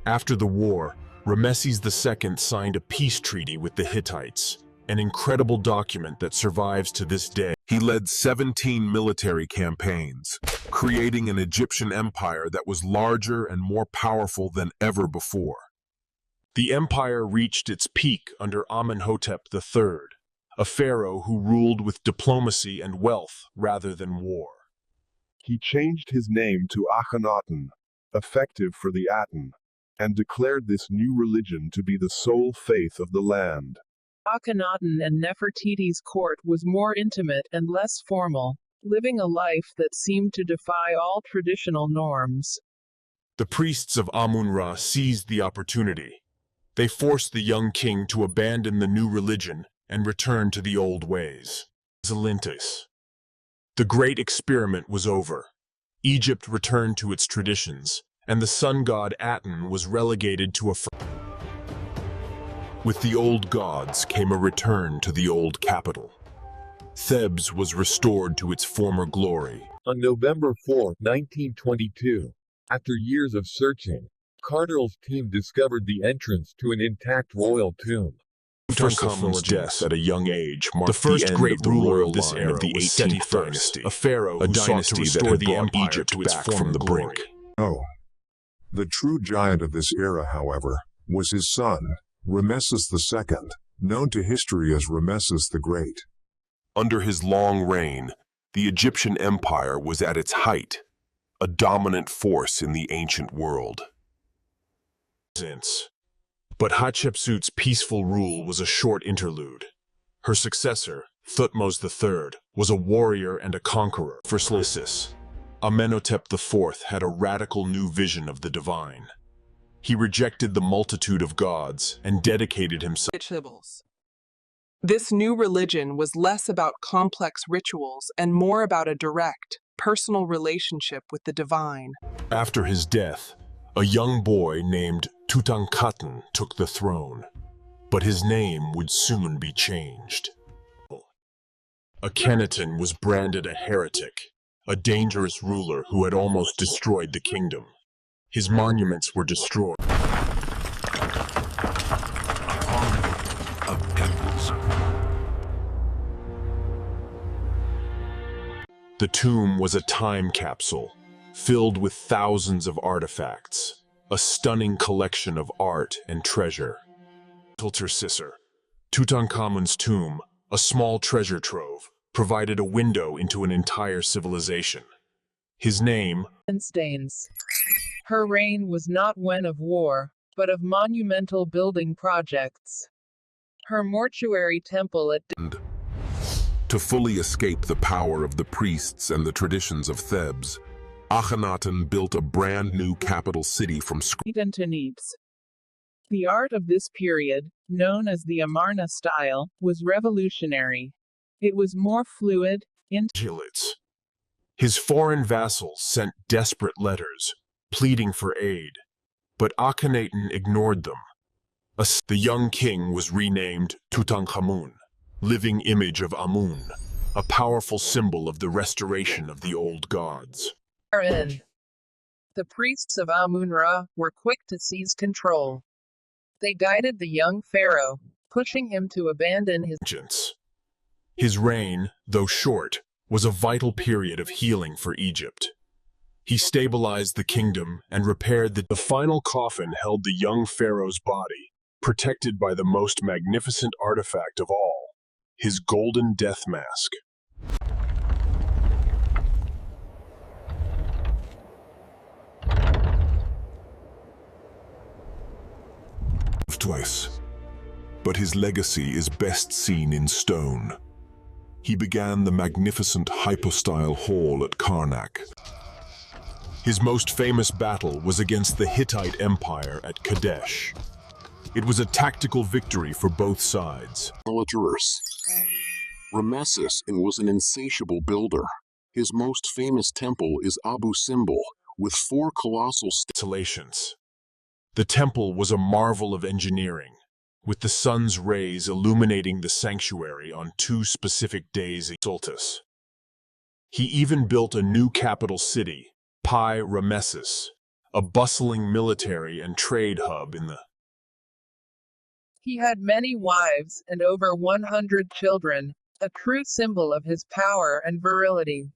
After the war, Ramesses II signed a peace treaty with the Hittites, an incredible document that survives to this day. He led 17 military campaigns, creating an Egyptian empire that was larger and more powerful than ever before. The empire reached its peak under Amenhotep III, a pharaoh who ruled with diplomacy and wealth rather than war. He changed his name to Akhenaten, effective for the Aten, and declared this new religion to be the sole faith of the land. Akhenaten and Nefertiti's court was more intimate and less formal, living a life that seemed to defy all traditional norms. The priests of Amun-Ra seized the opportunity. They forced the young king to abandon the new religion and return to the old ways. Zelintis. The great experiment was over. Egypt returned to its traditions, and the sun god Aten was relegated to a... With the old gods came a return to the old capital. Thebes was restored to its former glory. On November 4, 1922, after years of searching, Carner's team discovered the entrance to an intact royal tomb. Tutankhamun's death at a young age marked the first great ruler of this era, the 18th dynasty, a pharaoh who sought to restore the empire Egypt to its former glory. Oh. The true giant of this era, however, was his son, Ramesses II, known to history as Ramesses the Great. Under his long reign, the Egyptian empire was at its height, a dominant force in the ancient world. But Hatshepsut's peaceful rule was a short interlude. Her successor, Thutmose III, was a warrior and a conqueror. For Isis, Amenhotep IV had a radical new vision of the divine. He rejected the multitude of gods and dedicated himself. This new religion was less about complex rituals and more about a direct, personal relationship with the divine. After his death, a young boy named Tutankhamun took the throne, but his name would soon be changed. Akhenaten was branded a heretic, a dangerous ruler who had almost destroyed the kingdom. His monuments were destroyed. The tomb was a time capsule, filled with thousands of artifacts, a stunning collection of art and treasure. Tutankhamun's tomb, a small treasure trove, provided a window into an entire civilization. His name, Stains. Her reign was not one of war, but of monumental building projects. Her mortuary temple at To fully escape the power of the priests and the traditions of Thebes, Akhenaten built a brand new capital city from scratch. The art of this period, known as the Amarna style, was revolutionary. It was more fluid, His foreign vassals sent desperate letters, pleading for aid, but Akhenaten ignored them. The young king was renamed Tutankhamun, living image of Amun, a powerful symbol of the restoration of the old gods. The priests of Amun-Ra were quick to seize control. They guided the young pharaoh, pushing him to abandon his allegiance. His reign, though short, was a vital period of healing for Egypt. He stabilized the kingdom and repaired the final coffin held the young pharaoh's body, protected by the most magnificent artifact of all, his golden death mask. Twice, but his legacy is best seen in stone. He began the magnificent hypostyle hall at Karnak. His most famous battle was against the Hittite Empire at Kadesh. It was a tactical victory for both sides. Ramesses was an insatiable builder. His most famous temple is Abu Simbel, with 4 colossal installations. The temple was a marvel of engineering, with the sun's rays illuminating the sanctuary on 2 specific days in solstice. He even built a new capital city, Pi Ramesses, a bustling military and trade hub in the... He had many wives and over 100 children, a true symbol of his power and virility.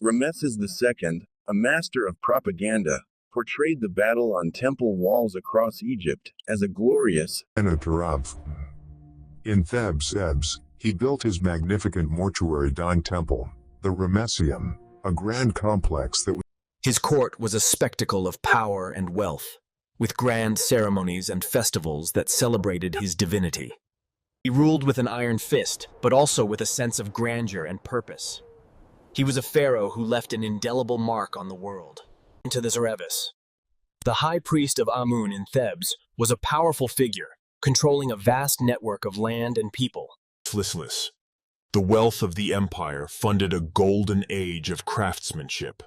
Ramesses II, a master of propaganda, portrayed the battle on temple walls across Egypt as a glorious Sennacherib. In Thebes, he built his magnificent mortuary-dine temple, the Ramesseum, a grand complex that was. His court was a spectacle of power and wealth, with grand ceremonies and festivals that celebrated his divinity. He ruled with an iron fist, but also with a sense of grandeur and purpose. He was a pharaoh who left an indelible mark on the world. Into the Ramesses. The high priest of Amun in Thebes was a powerful figure, controlling a vast network of land and people. Listless. The wealth of the empire funded a golden age of craftsmanship.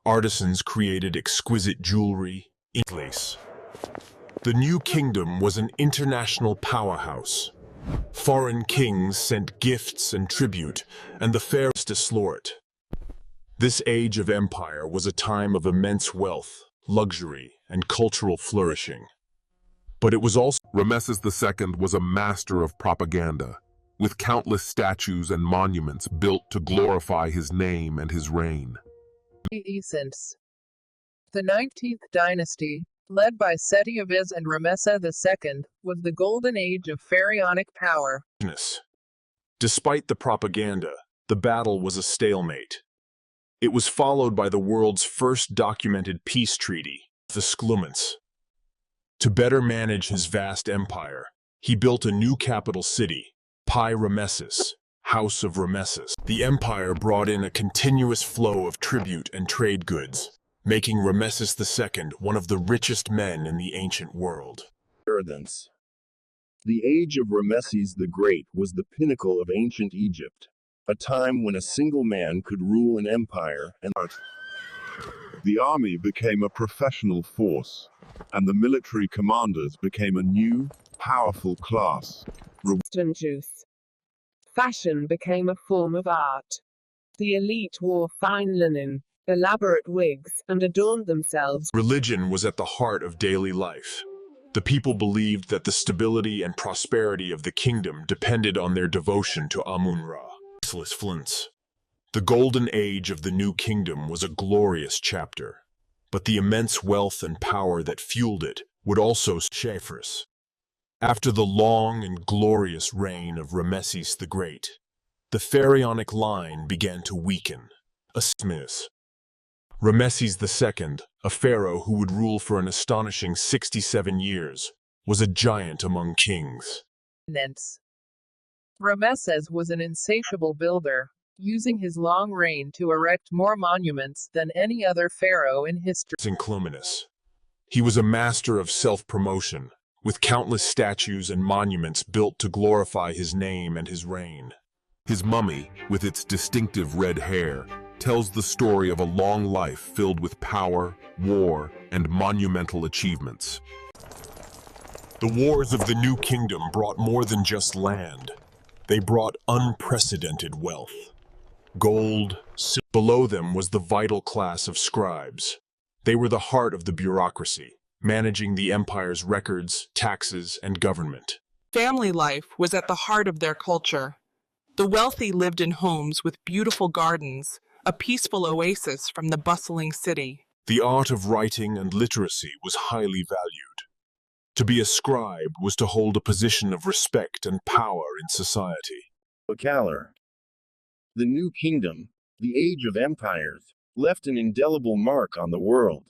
Artisans created exquisite jewelry, lace. The new kingdom was an international powerhouse. Foreign kings sent gifts and tribute, and the pharaohs deplored it. This age of empire was a time of immense wealth, luxury, and cultural flourishing. But it was also. Ramesses II was a master of propaganda, with countless statues and monuments built to glorify his name and his reign. Since the 19th dynasty, led by Seti of Is and Ramesses II, was the golden age of pharaonic power. Despite the propaganda, the battle was a stalemate. It was followed by the world's first documented peace treaty, the Cleopatra. To better manage his vast empire, he built a new capital city, Ramesses, House of Ramesses. The empire brought in a continuous flow of tribute and trade goods, making Ramesses II one of the richest men in the ancient world. The age of Ramesses the Great was the pinnacle of ancient Egypt, a time when a single man could rule an empire and the army became a professional force, and the military commanders became a new, powerful class. Juice. Fashion became a form of art. The elite wore fine linen, elaborate wigs, and adorned themselves. Religion was at the heart of daily life. The people believed that the stability and prosperity of the kingdom depended on their devotion to Amun-Ra. The golden age of the new kingdom was a glorious chapter, but the immense wealth and power that fueled it would also shape us. After the long and glorious reign of Ramesses the Great, the pharaonic line began to weaken. Ramesses II, a pharaoh who would rule for an astonishing 67 years, was a giant among kings. Ramesses was an insatiable builder, using his long reign to erect more monuments than any other pharaoh in history. He was a master of self-promotion, with countless statues and monuments built to glorify his name and his reign. His mummy, with its distinctive red hair, tells the story of a long life filled with power, war, and monumental achievements. The wars of the New Kingdom brought more than just land. They brought unprecedented wealth. Gold, silver. Below them was the vital class of scribes. They were the heart of the bureaucracy, managing the empire's records, taxes, and government. Family life was at the heart of their culture. The wealthy lived in homes with beautiful gardens, a peaceful oasis from the bustling city. The art of writing and literacy was highly valued. To be a scribe was to hold a position of respect and power in society. The New Kingdom, the age of empires, left an indelible mark on the world.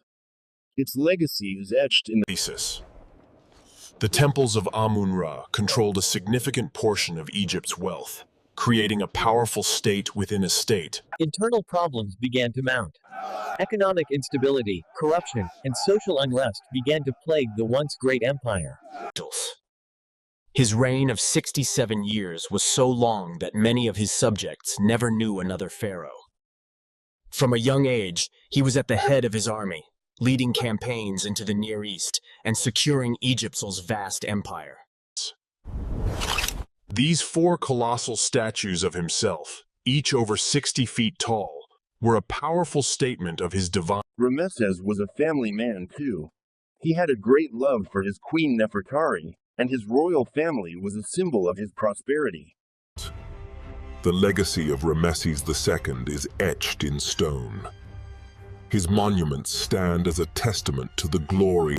Its legacy is etched in the temples of Amun-Ra controlled a significant portion of Egypt's wealth, creating a powerful state within a state. Internal problems began to mount. Economic instability, corruption, and social unrest began to plague the once great empire. His reign of 67 years was so long that many of his subjects never knew another pharaoh. From a young age, he was at the head of his army, leading campaigns into the Near East and securing Egypt's vast empire. These 4 colossal statues of himself, each over 60 feet tall, were a powerful statement of his divine. Ramesses was a family man too. He had a great love for his queen Nefertari, and his royal family was a symbol of his prosperity. The legacy of Ramesses II is etched in stone. His monuments stand as a testament to the glory.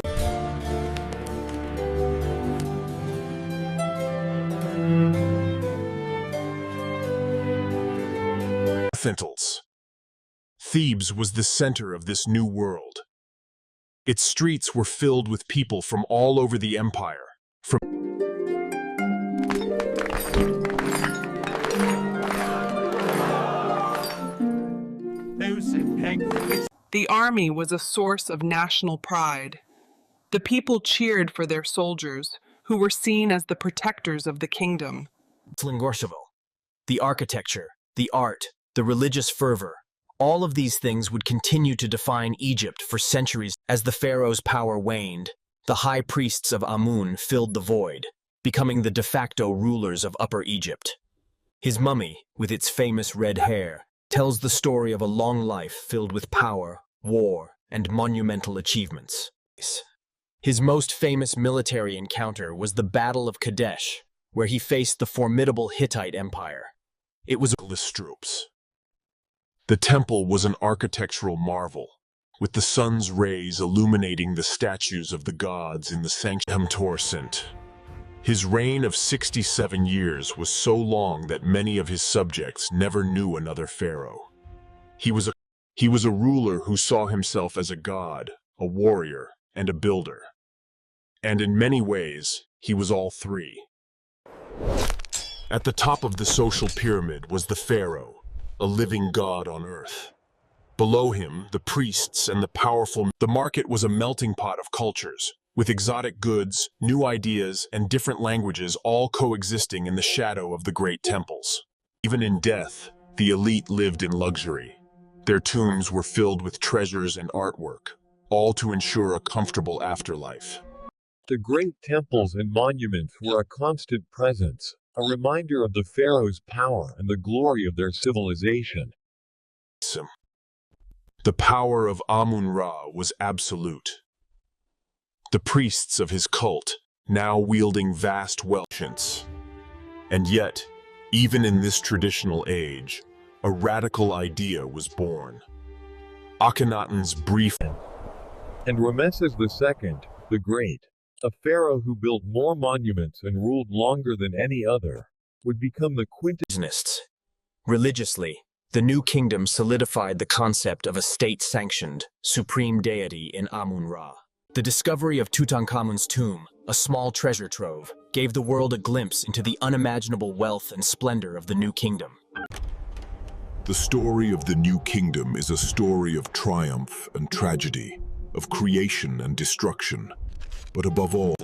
Thebes was the center of this new world. Its streets were filled with people from all over the empire. The army was a source of national pride. The people cheered for their soldiers, who were seen as the protectors of the kingdom. The architecture, the art, the religious fervor, all of these things would continue to define Egypt for centuries. As the pharaoh's power waned, the high priests of Amun filled the void, becoming the de facto rulers of Upper Egypt. His mummy, with its famous red hair, tells the story of a long life filled with power, war, and monumental achievements. His most famous military encounter was the Battle of Kadesh, where he faced the formidable Hittite Empire. It was troops. The temple was an architectural marvel, with the sun's rays illuminating the statues of the gods in the sanctuary. His reign of 67 years was so long that many of his subjects never knew another pharaoh. He was a ruler who saw himself as a god, a warrior, and a builder. And in many ways, he was all three. At the top of the social pyramid was the pharaoh, a living god on earth. Below him, the priests and the powerful. The market was a melting pot of cultures, with exotic goods, new ideas, and different languages all coexisting in the shadow of the great temples. Even in death, the elite lived in luxury. Their tombs were filled with treasures and artwork, all to ensure a comfortable afterlife. The great temples and monuments were a constant presence, a reminder of the pharaoh's power and the glory of their civilization. The power of Amun-Ra was absolute. The priests of his cult now wielding vast wealth. And yet, even in this traditional age, a radical idea was born. Akhenaten's brief. And Ramesses II, the Great, a pharaoh who built more monuments and ruled longer than any other, would become the quintessence. Religiously, the new kingdom solidified the concept of a state-sanctioned, supreme deity in Amun-Ra. The discovery of Tutankhamun's tomb, a small treasure trove, gave the world a glimpse into the unimaginable wealth and splendor of the new kingdom. The story of the new kingdom is a story of triumph and tragedy, of creation and destruction, but above all,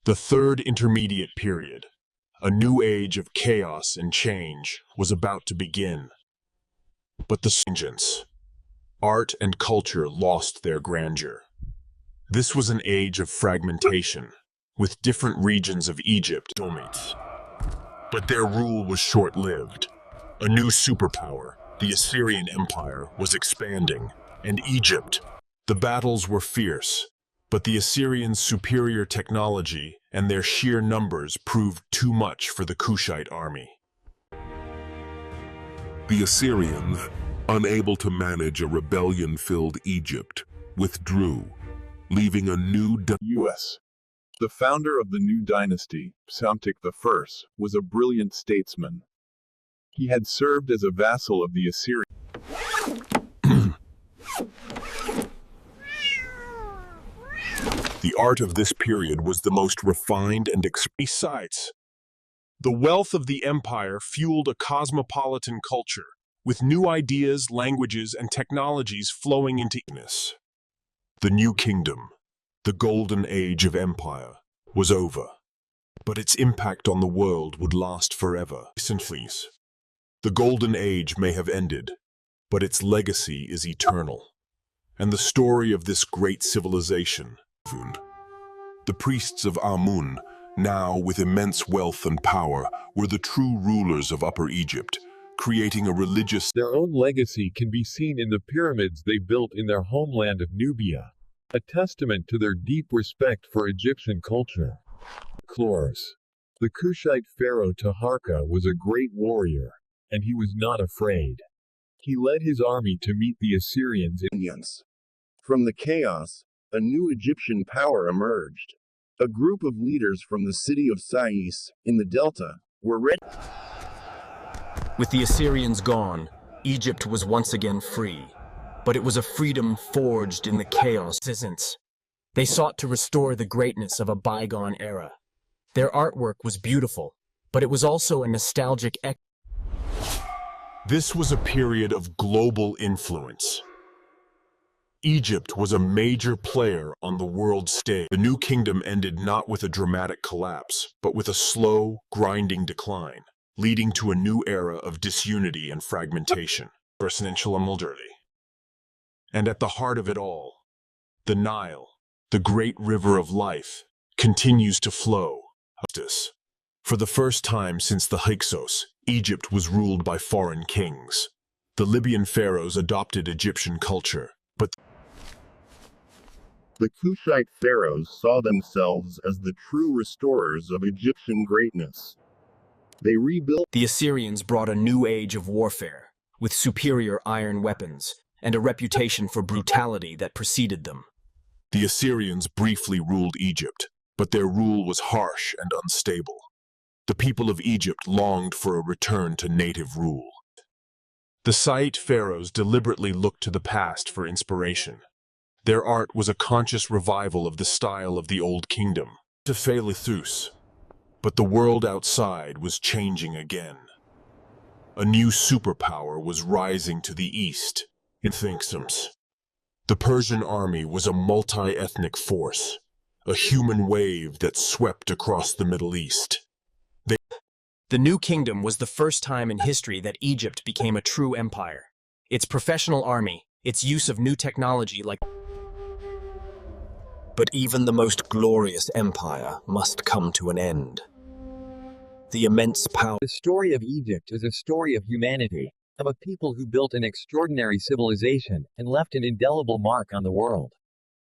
the third intermediate period, a new age of chaos and change, was about to begin. But the vengeance, art and culture lost their grandeur. This was an age of fragmentation, with different regions of Egypt dominates. But their rule was short-lived. A new superpower, the Assyrian Empire, was expanding, and Egypt. The battles were fierce, but the Assyrians' superior technology and their sheer numbers proved too much for the Kushite army. The Assyrians, unable to manage a rebellion-filled Egypt, withdrew, leaving a new U.S. The founder of the new dynasty, Psamtik I, was a brilliant statesman. He had served as a vassal of the Assyrians. The art of this period was the most refined and besides. The wealth of the empire fueled a cosmopolitan culture, with new ideas, languages, and technologies flowing into this. The new kingdom, the golden age of empire, was over, but its impact on the world would last forever. Please. The golden age may have ended, but its legacy is eternal. And the story of this great civilization. The priests of Amun, now with immense wealth and power, were the true rulers of Upper Egypt, creating a religious. Their own legacy can be seen in the pyramids they built in their homeland of Nubia, a testament to their deep respect for Egyptian culture. Chlorus. The Kushite pharaoh Taharka was a great warrior, and he was not afraid. He led his army to meet the Assyrians in From the chaos, a new Egyptian power emerged. A group of leaders from the city of Sais, in the Delta, were ready. With the Assyrians gone, Egypt was once again free. But it was a freedom forged in the chaos. They sought to restore the greatness of a bygone era. Their artwork was beautiful, but it was also a nostalgic echo. This was a period of global influence. Egypt was a major player on the world stage. The new kingdom ended not with a dramatic collapse, but with a slow, grinding decline, leading to a new era of disunity and fragmentation. And at the heart of it all, the Nile, the great river of life, continues to flow. For the first time since the Hyksos, Egypt was ruled by foreign kings. The Libyan pharaohs adopted Egyptian culture, but the Kushite pharaohs saw themselves as the true restorers of Egyptian greatness. They rebuilt. The Assyrians brought a new age of warfare, with superior iron weapons, and a reputation for brutality that preceded them. The Assyrians briefly ruled Egypt, but their rule was harsh and unstable. The people of Egypt longed for a return to native rule. The Saite pharaohs deliberately looked to the past for inspiration. Their art was a conscious revival of the style of the Old Kingdom, to Pharaohs. But the world outside was changing again. A new superpower was rising to the east, in Thinksums. The Persian army was a multi-ethnic force, a human wave that swept across the Middle East. The new kingdom was the first time in history that Egypt became a true empire. Its professional army, its use of new technology like... But even the most glorious empire must come to an end. The immense power... The story of Egypt is a story of humanity, of a people who built an extraordinary civilization and left an indelible mark on the world.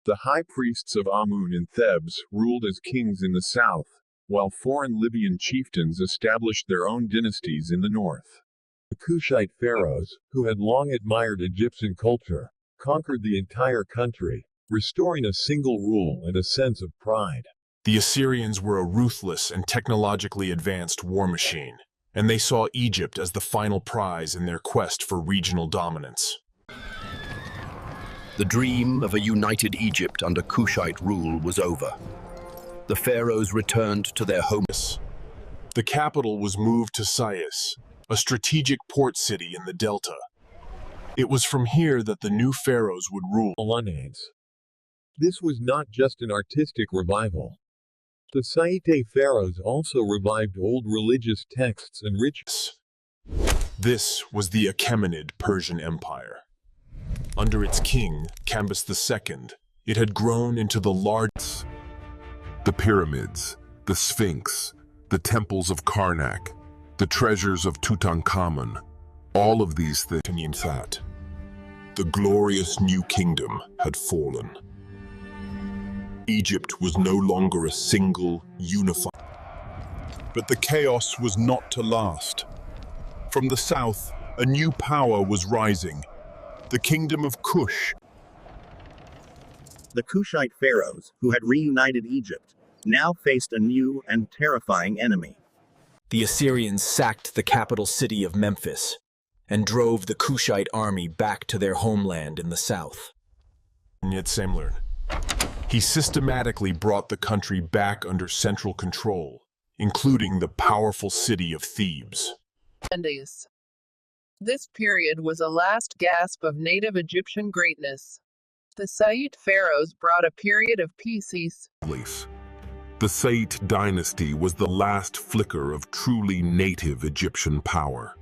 The high priests of Amun in Thebes ruled as kings in the south, while foreign Libyan chieftains established their own dynasties in the north. The Kushite pharaohs, who had long admired Egyptian culture, conquered the entire country, restoring a single rule and a sense of pride. The Assyrians were a ruthless and technologically advanced war machine, and they saw Egypt as the final prize in their quest for regional dominance. The dream of a united Egypt under Kushite rule was over. The pharaohs returned to their homes. The capital was moved to Sais, a strategic port city in the Delta. It was from here that the new pharaohs would rule. This was not just an artistic revival. The Saite pharaohs also revived old religious texts and rituals. This was the Achaemenid Persian Empire. Under its king, Cambyses II, it had grown into the largest. The pyramids, the Sphinx, the temples of Karnak, the treasures of Tutankhamun, all of these things. The glorious new kingdom had fallen. Egypt was no longer a single, unified. But the chaos was not to last. From the south, a new power was rising, the kingdom of Kush. The Kushite pharaohs, who had reunited Egypt, now faced a new and terrifying enemy. The Assyrians sacked the capital city of Memphis and drove the Kushite army back to their homeland in the south. He systematically brought the country back under central control, including the powerful city of Thebes. This period was a last gasp of native Egyptian greatness. The Saite pharaohs brought a period of peace. The Saite dynasty was the last flicker of truly native Egyptian power.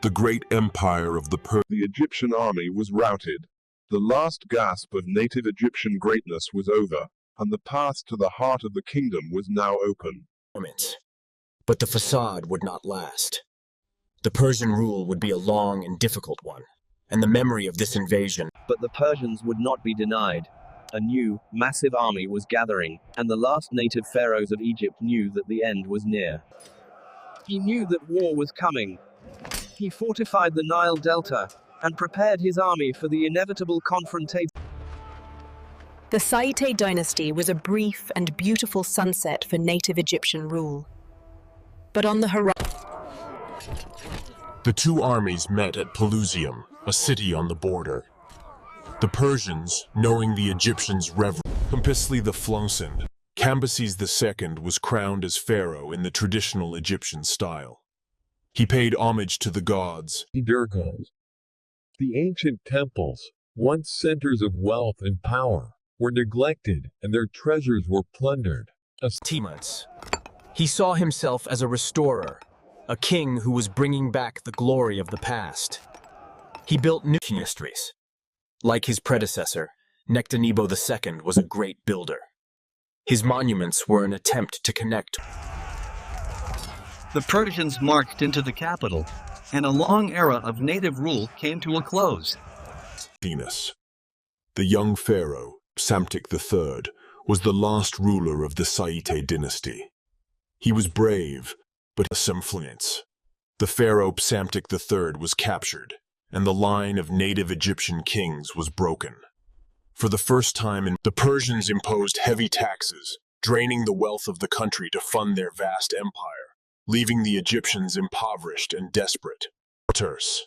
The great empire of the Egyptian army was routed. The last gasp of native Egyptian greatness was over, and the path to the heart of the kingdom was now open. But the facade would not last. The Persian rule would be a long and difficult one, and the memory of this invasion. But the Persians would not be denied. A new, massive army was gathering, and the last native pharaohs of Egypt knew that the end was near. He knew that war was coming. He fortified the Nile Delta, and prepared his army for the inevitable confrontation. The Saite dynasty was a brief and beautiful sunset for native Egyptian rule. But on the horizon, The two armies met at Pelusium, a city on the border. The Persians, knowing the Egyptians' reverence, Cambyses the Fluorescent, Cambyses II was crowned as pharaoh in the traditional Egyptian style. He paid homage to the gods. The ancient temples, once centers of wealth and power, were neglected and their treasures were plundered. Timuts. He saw himself as a restorer, a king who was bringing back the glory of the past. He built new mysteries. Like his predecessor, Nectanebo II was a great builder. His monuments were an attempt to connect. The Persians marched into the capital, and a long era of native rule came to a close. Venus. The young pharaoh, Psamtik III, was the last ruler of the Saite dynasty. He was brave, but some influence. The pharaoh Psamtik III was captured, and the line of native Egyptian kings was broken. For the first time, the Persians imposed heavy taxes, draining the wealth of the country to fund their vast empire, leaving the Egyptians impoverished and desperate. Terse.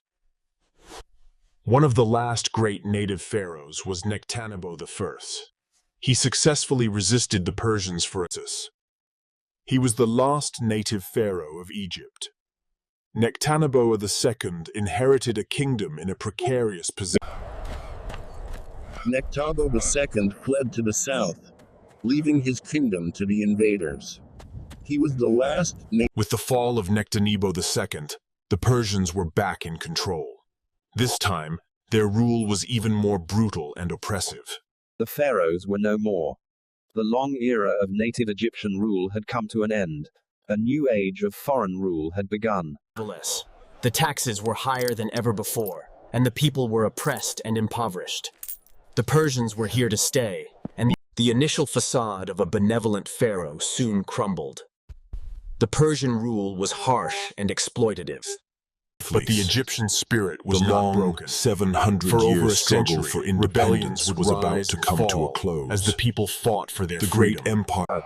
One of the last great native pharaohs was Nectanebo I. He successfully resisted the Persians for its. He was the last native pharaoh of Egypt. Nectanebo II inherited a kingdom in a precarious position. Nectanebo II fled to the south, leaving his kingdom to the invaders. He was the last. With the fall of Nectanebo II, the Persians were back in control. This time, their rule was even more brutal and oppressive. The pharaohs were no more. The long era of native Egyptian rule had come to an end. A new age of foreign rule had begun. The taxes were higher than ever before, and the people were oppressed and impoverished. The Persians were here to stay, and the initial facade of a benevolent pharaoh soon crumbled. The Persian rule was harsh and exploitative. But the Egyptian spirit was not broken. 700-year struggle for independence was about to come to a close as the people fought for their freedom. Great empire.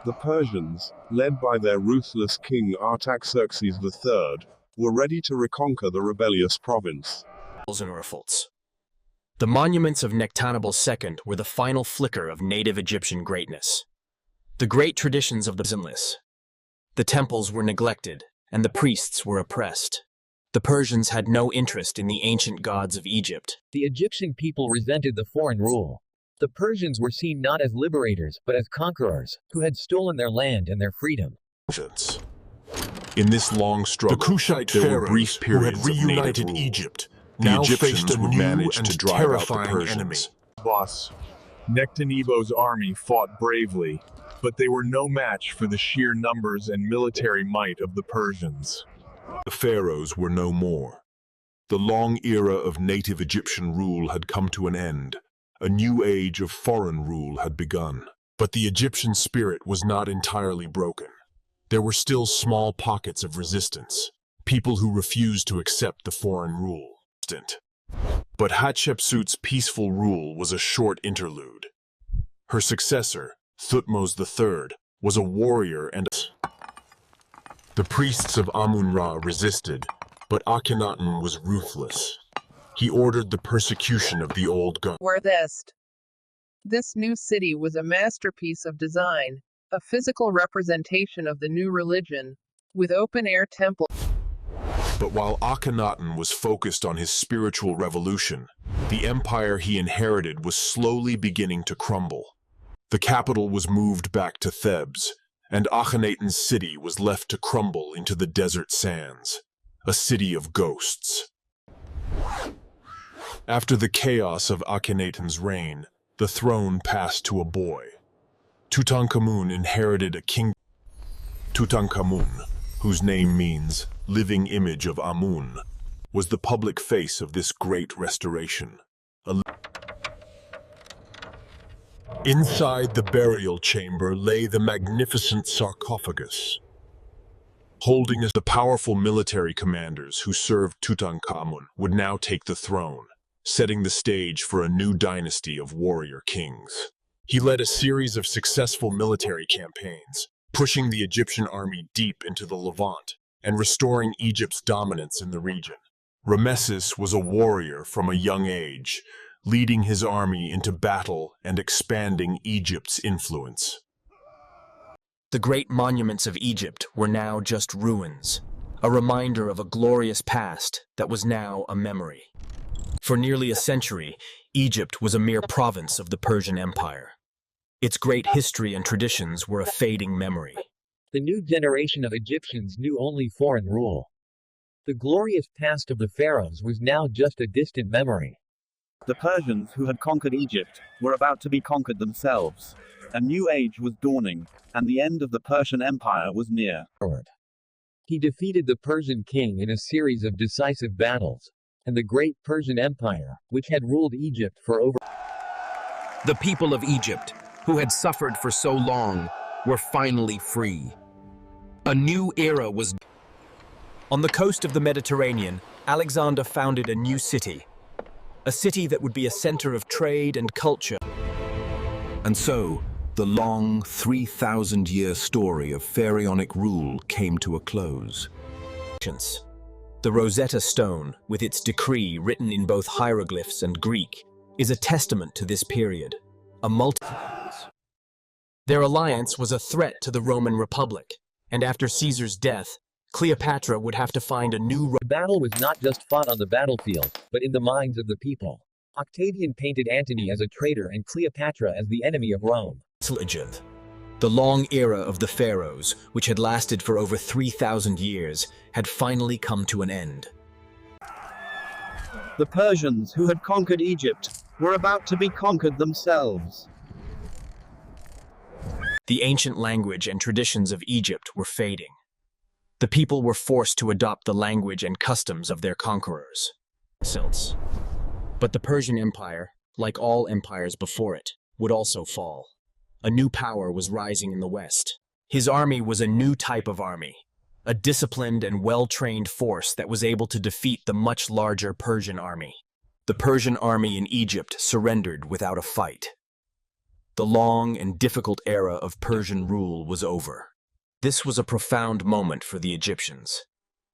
The Persians, led by their ruthless king Artaxerxes III, were ready to reconquer the rebellious province. The monuments of Nectanebo II were the final flicker of native Egyptian greatness. The great traditions of the temples were neglected, and the priests were oppressed. The Persians had no interest in the ancient gods of Egypt. The Egyptian people resented the foreign rule. The Persians were seen not as liberators, but as conquerors, who had stolen their land and their freedom. In this long struggle, the Kushite pharaohs who had reunited Egypt, now faced a new and terrifying enemy. Boss, Nectanebo's army fought bravely, but they were no match for the sheer numbers and military might of the Persians. The pharaohs were no more. The long era of native Egyptian rule had come to an end. A new age of foreign rule had begun. But the Egyptian spirit was not entirely broken. There were still small pockets of resistance, people who refused to accept the foreign rule. But Hatshepsut's peaceful rule was a short interlude. Her successor, Thutmose III, was a warrior and the priests of Amun-Ra resisted, but Akhenaten was ruthless. He ordered the persecution of the old gods. This new city was a masterpiece of design, a physical representation of the new religion, with open-air temples. But while Akhenaten was focused on his spiritual revolution, the empire he inherited was slowly beginning to crumble. The capital was moved back to Thebes, and Akhenaten's city was left to crumble into the desert sands, a city of ghosts. After the chaos of Akhenaten's reign, the throne passed to a boy. Tutankhamun inherited a kingdom. Tutankhamun, whose name means living image of Amun, was the public face of this great restoration. Inside the burial chamber lay the magnificent sarcophagus. Holding as the powerful military commanders who served Tutankhamun would now take the throne, setting the stage for a new dynasty of warrior kings. He led a series of successful military campaigns, pushing the Egyptian army deep into the Levant and restoring Egypt's dominance in the region. Ramesses was a warrior from a young age, leading his army into battle and expanding Egypt's influence. The great monuments of Egypt were now just ruins, a reminder of a glorious past that was now a memory. For nearly a century, Egypt was a mere province of the Persian Empire. Its great history and traditions were a fading memory. The new generation of Egyptians knew only foreign rule. The glorious past of the pharaohs was now just a distant memory. The Persians who had conquered Egypt were about to be conquered themselves. A new age was dawning, and the end of the Persian Empire was near. He defeated the Persian king in a series of decisive battles, and the great Persian Empire, which had ruled Egypt for over... The people of Egypt, who had suffered for so long, were finally free. A new era was... On the coast of the Mediterranean, Alexander founded a new city. A city that would be a center of trade and culture. And so, the long 3,000-year story of pharaonic rule came to a close. The Rosetta Stone, with its decree written in both hieroglyphs and Greek, is a testament to this period. Their alliance was a threat to the Roman Republic, and after Caesar's death, Cleopatra would have to find a new... The battle was not just fought on the battlefield, but in the minds of the people. Octavian painted Antony as a traitor and Cleopatra as the enemy of Rome. The long era of the pharaohs, which had lasted for over 3,000 years, had finally come to an end. The Persians who had conquered Egypt were about to be conquered themselves. The ancient language and traditions of Egypt were fading. The people were forced to adopt the language and customs of their conquerors. But the Persian Empire, like all empires before it, would also fall. A new power was rising in the West. His army was a new type of army, a disciplined and well-trained force that was able to defeat the much larger Persian army. The Persian army in Egypt surrendered without a fight. The long and difficult era of Persian rule was over. This was a profound moment for the Egyptians.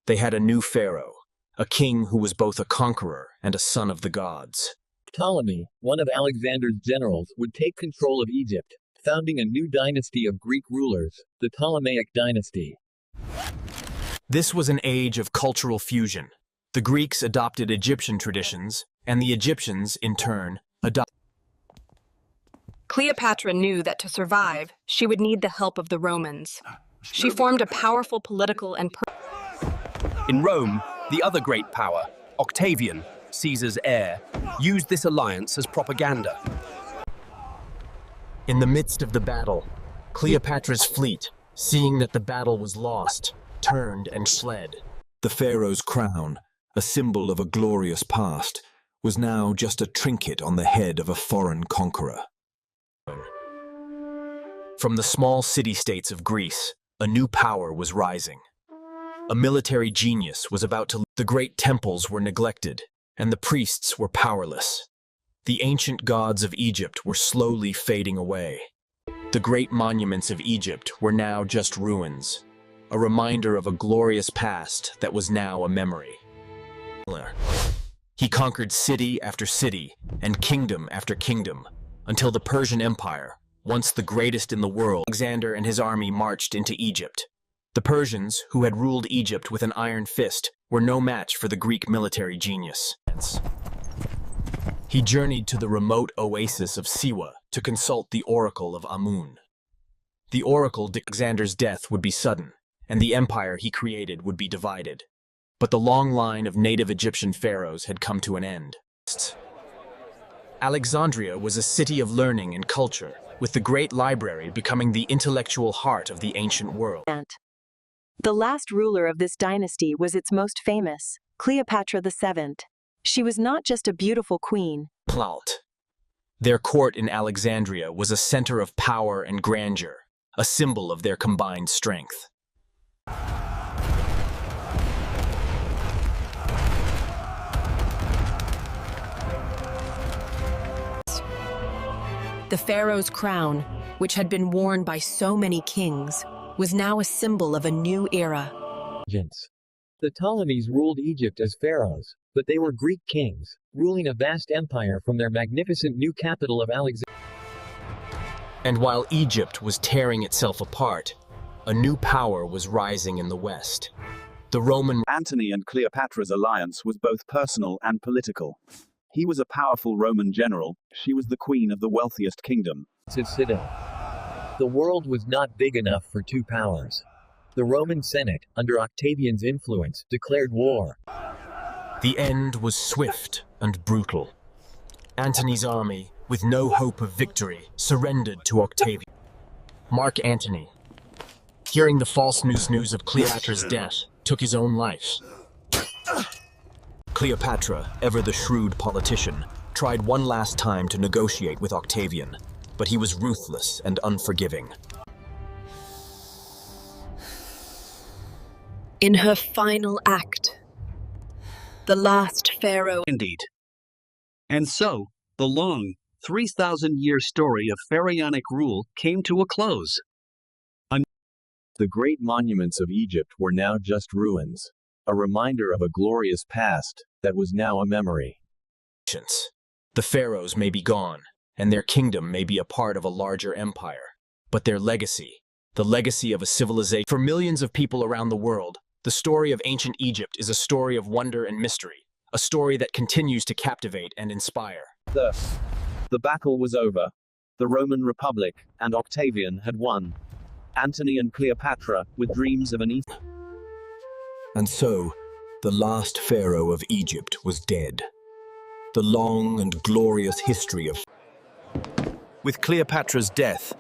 They had a new pharaoh, a king who was both a conqueror and a son of the gods. Ptolemy, one of Alexander's generals, would take control of Egypt, founding a new dynasty of Greek rulers, the Ptolemaic dynasty. This was an age of cultural fusion. The Greeks adopted Egyptian traditions, and the Egyptians, in turn, adopted. Cleopatra knew that to survive, she would need the help of the Romans. She formed a powerful political and... In Rome, the other great power, Octavian, Caesar's heir, used this alliance as propaganda. In the midst of the battle, Cleopatra's fleet, seeing that the battle was lost, turned and fled. The pharaoh's crown, a symbol of a glorious past, was now just a trinket on the head of a foreign conqueror. From the small city-states of Greece, a new power was rising. A military genius was about to... The great temples were neglected, and the priests were powerless. The ancient gods of Egypt were slowly fading away. The great monuments of Egypt were now just ruins, a reminder of a glorious past that was now a memory. He conquered city after city and kingdom after kingdom, until the Persian Empire, once the greatest in the world, Alexander and his army marched into Egypt. The Persians, who had ruled Egypt with an iron fist, were no match for the Greek military genius. He journeyed to the remote oasis of Siwa to consult the oracle of Amun. The oracle Alexander's death would be sudden, and the empire he created would be divided. But the long line of native Egyptian pharaohs had come to an end. Alexandria was a city of learning and culture, with the great library becoming the intellectual heart of the ancient world. The last ruler of this dynasty was its most famous, Cleopatra VII. She was not just a beautiful queen. Their court in Alexandria was a center of power and grandeur, a symbol of their combined strength. The pharaoh's crown, which had been worn by so many kings, was now a symbol of a new era. The Ptolemies ruled Egypt as pharaohs, but they were Greek kings, ruling a vast empire from their magnificent new capital of Alexandria. And while Egypt was tearing itself apart, a new power was rising in the West. The Roman Antony and Cleopatra's alliance was both personal and political. He was a powerful Roman general, she was the queen of the wealthiest kingdom. The world was not big enough for two powers. The Roman Senate, under Octavian's influence, declared war. The end was swift and brutal. Antony's army, with no hope of victory, surrendered to Octavian. Mark Antony, hearing the false news of Cleopatra's death, took his own life. Cleopatra, ever the shrewd politician, tried one last time to negotiate with Octavian, but he was ruthless and unforgiving. In her final act, the last pharaoh. Indeed. And so, the long, 3,000-year story of pharaonic rule came to a close. The great monuments of Egypt were now just ruins, a reminder of a glorious past that was now a memory. The pharaohs may be gone, and their kingdom may be a part of a larger empire, but their legacy, the legacy of a civilization. For millions of people around the world, the story of ancient Egypt is a story of wonder and mystery, a story that continues to captivate and inspire. The battle was over. The Roman Republic and Octavian had won. Antony and Cleopatra, with dreams of an East. And so, the last pharaoh of Egypt was dead. The long and glorious history of... With Cleopatra's death,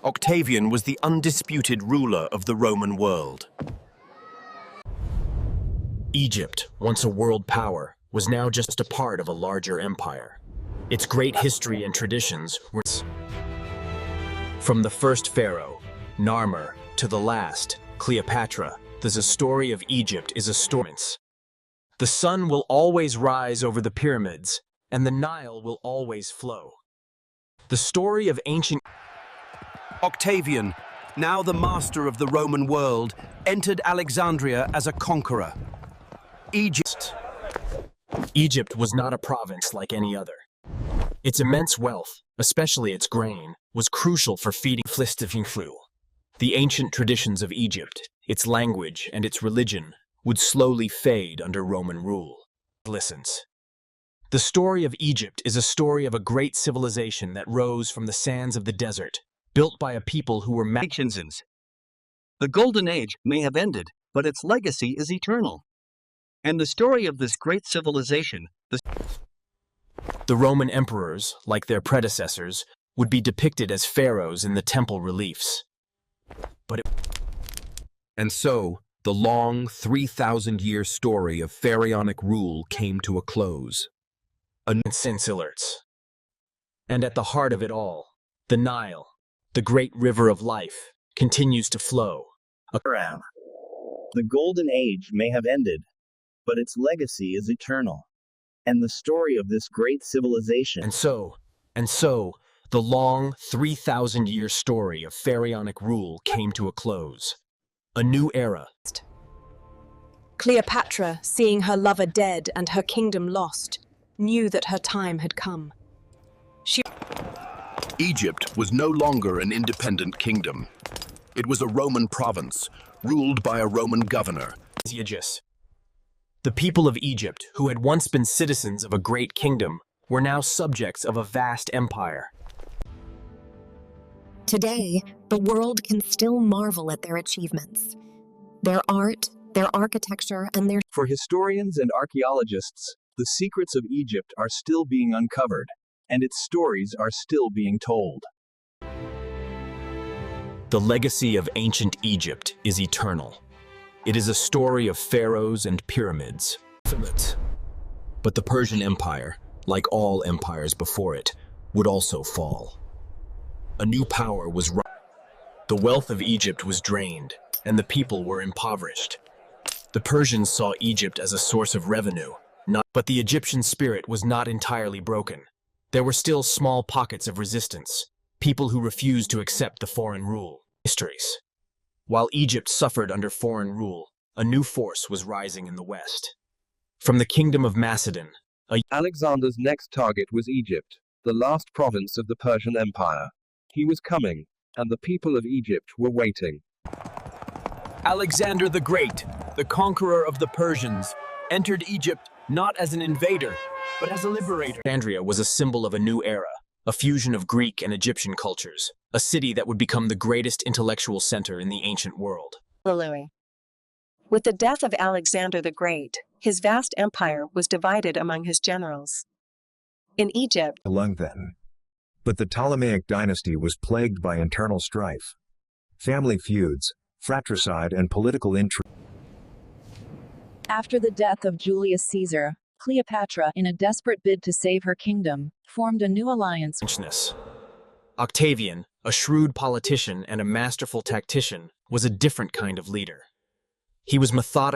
Octavian was the undisputed ruler of the Roman world. Egypt, once a world power, was now just a part of a larger empire. Its great history and traditions were... From the first pharaoh, Narmer, to the last, Cleopatra, the story of Egypt is a story. The sun will always rise over the pyramids, and the Nile will always flow. The story of ancient... Octavian, now the master of the Roman world, entered Alexandria as a conqueror. Egypt was not a province like any other. Its immense wealth, especially its grain, was crucial for feeding the ancient traditions of Egypt, its language and its religion, would slowly fade under Roman rule. The story of Egypt is a story of a great civilization that rose from the sands of the desert, built by a people who were The Golden Age may have ended, but its legacy is eternal. And the story of this great civilization, The Roman emperors, like their predecessors, would be depicted as pharaohs in the temple reliefs. And so, the long 3,000-year story of pharaonic rule came to a close. And at the heart of it all, the Nile, the great river of life, continues to flow. The Golden Age may have ended, but its legacy is eternal. And the story of this great civilization... And so, the long 3,000-year story of pharaonic rule came to a close. A new era. Cleopatra, seeing her lover dead and her kingdom lost, knew that her time had come. Egypt was no longer an independent kingdom. It was a Roman province, ruled by a Roman governor. The people of Egypt, who had once been citizens of a great kingdom, were now subjects of a vast empire. Today, the world can still marvel at their achievements. Their art, their architecture, and their... For historians and archaeologists, the secrets of Egypt are still being uncovered, and its stories are still being told. The legacy of ancient Egypt is eternal. It is a story of pharaohs and pyramids. But the Persian Empire, like all empires before it, would also fall. A new power was rising. The wealth of Egypt was drained, and the people were impoverished. The Persians saw Egypt as a source of revenue, but the Egyptian spirit was not entirely broken. There were still small pockets of resistance. people who refused to accept the foreign rule. Histories. While Egypt suffered under foreign rule, a new force was rising in the west. From the kingdom of Macedon, Alexander's next target was Egypt, the last province of the Persian Empire. He was coming, and the people of Egypt were waiting. Alexander the Great, the conqueror of the Persians, entered Egypt not as an invader, but as a liberator. Alexandria was a symbol of a new era, a fusion of Greek and Egyptian cultures, a city that would become the greatest intellectual center in the ancient world. Louis. With the death of Alexander the Great, his vast empire was divided among his generals. In Egypt, along then. But the Ptolemaic dynasty was plagued by internal strife, family feuds, fratricide, and political intrigue. After the death of Julius Caesar, Cleopatra, in a desperate bid to save her kingdom, formed a new alliance. Octavian, a shrewd politician and a masterful tactician, was a different kind of leader. He was methodical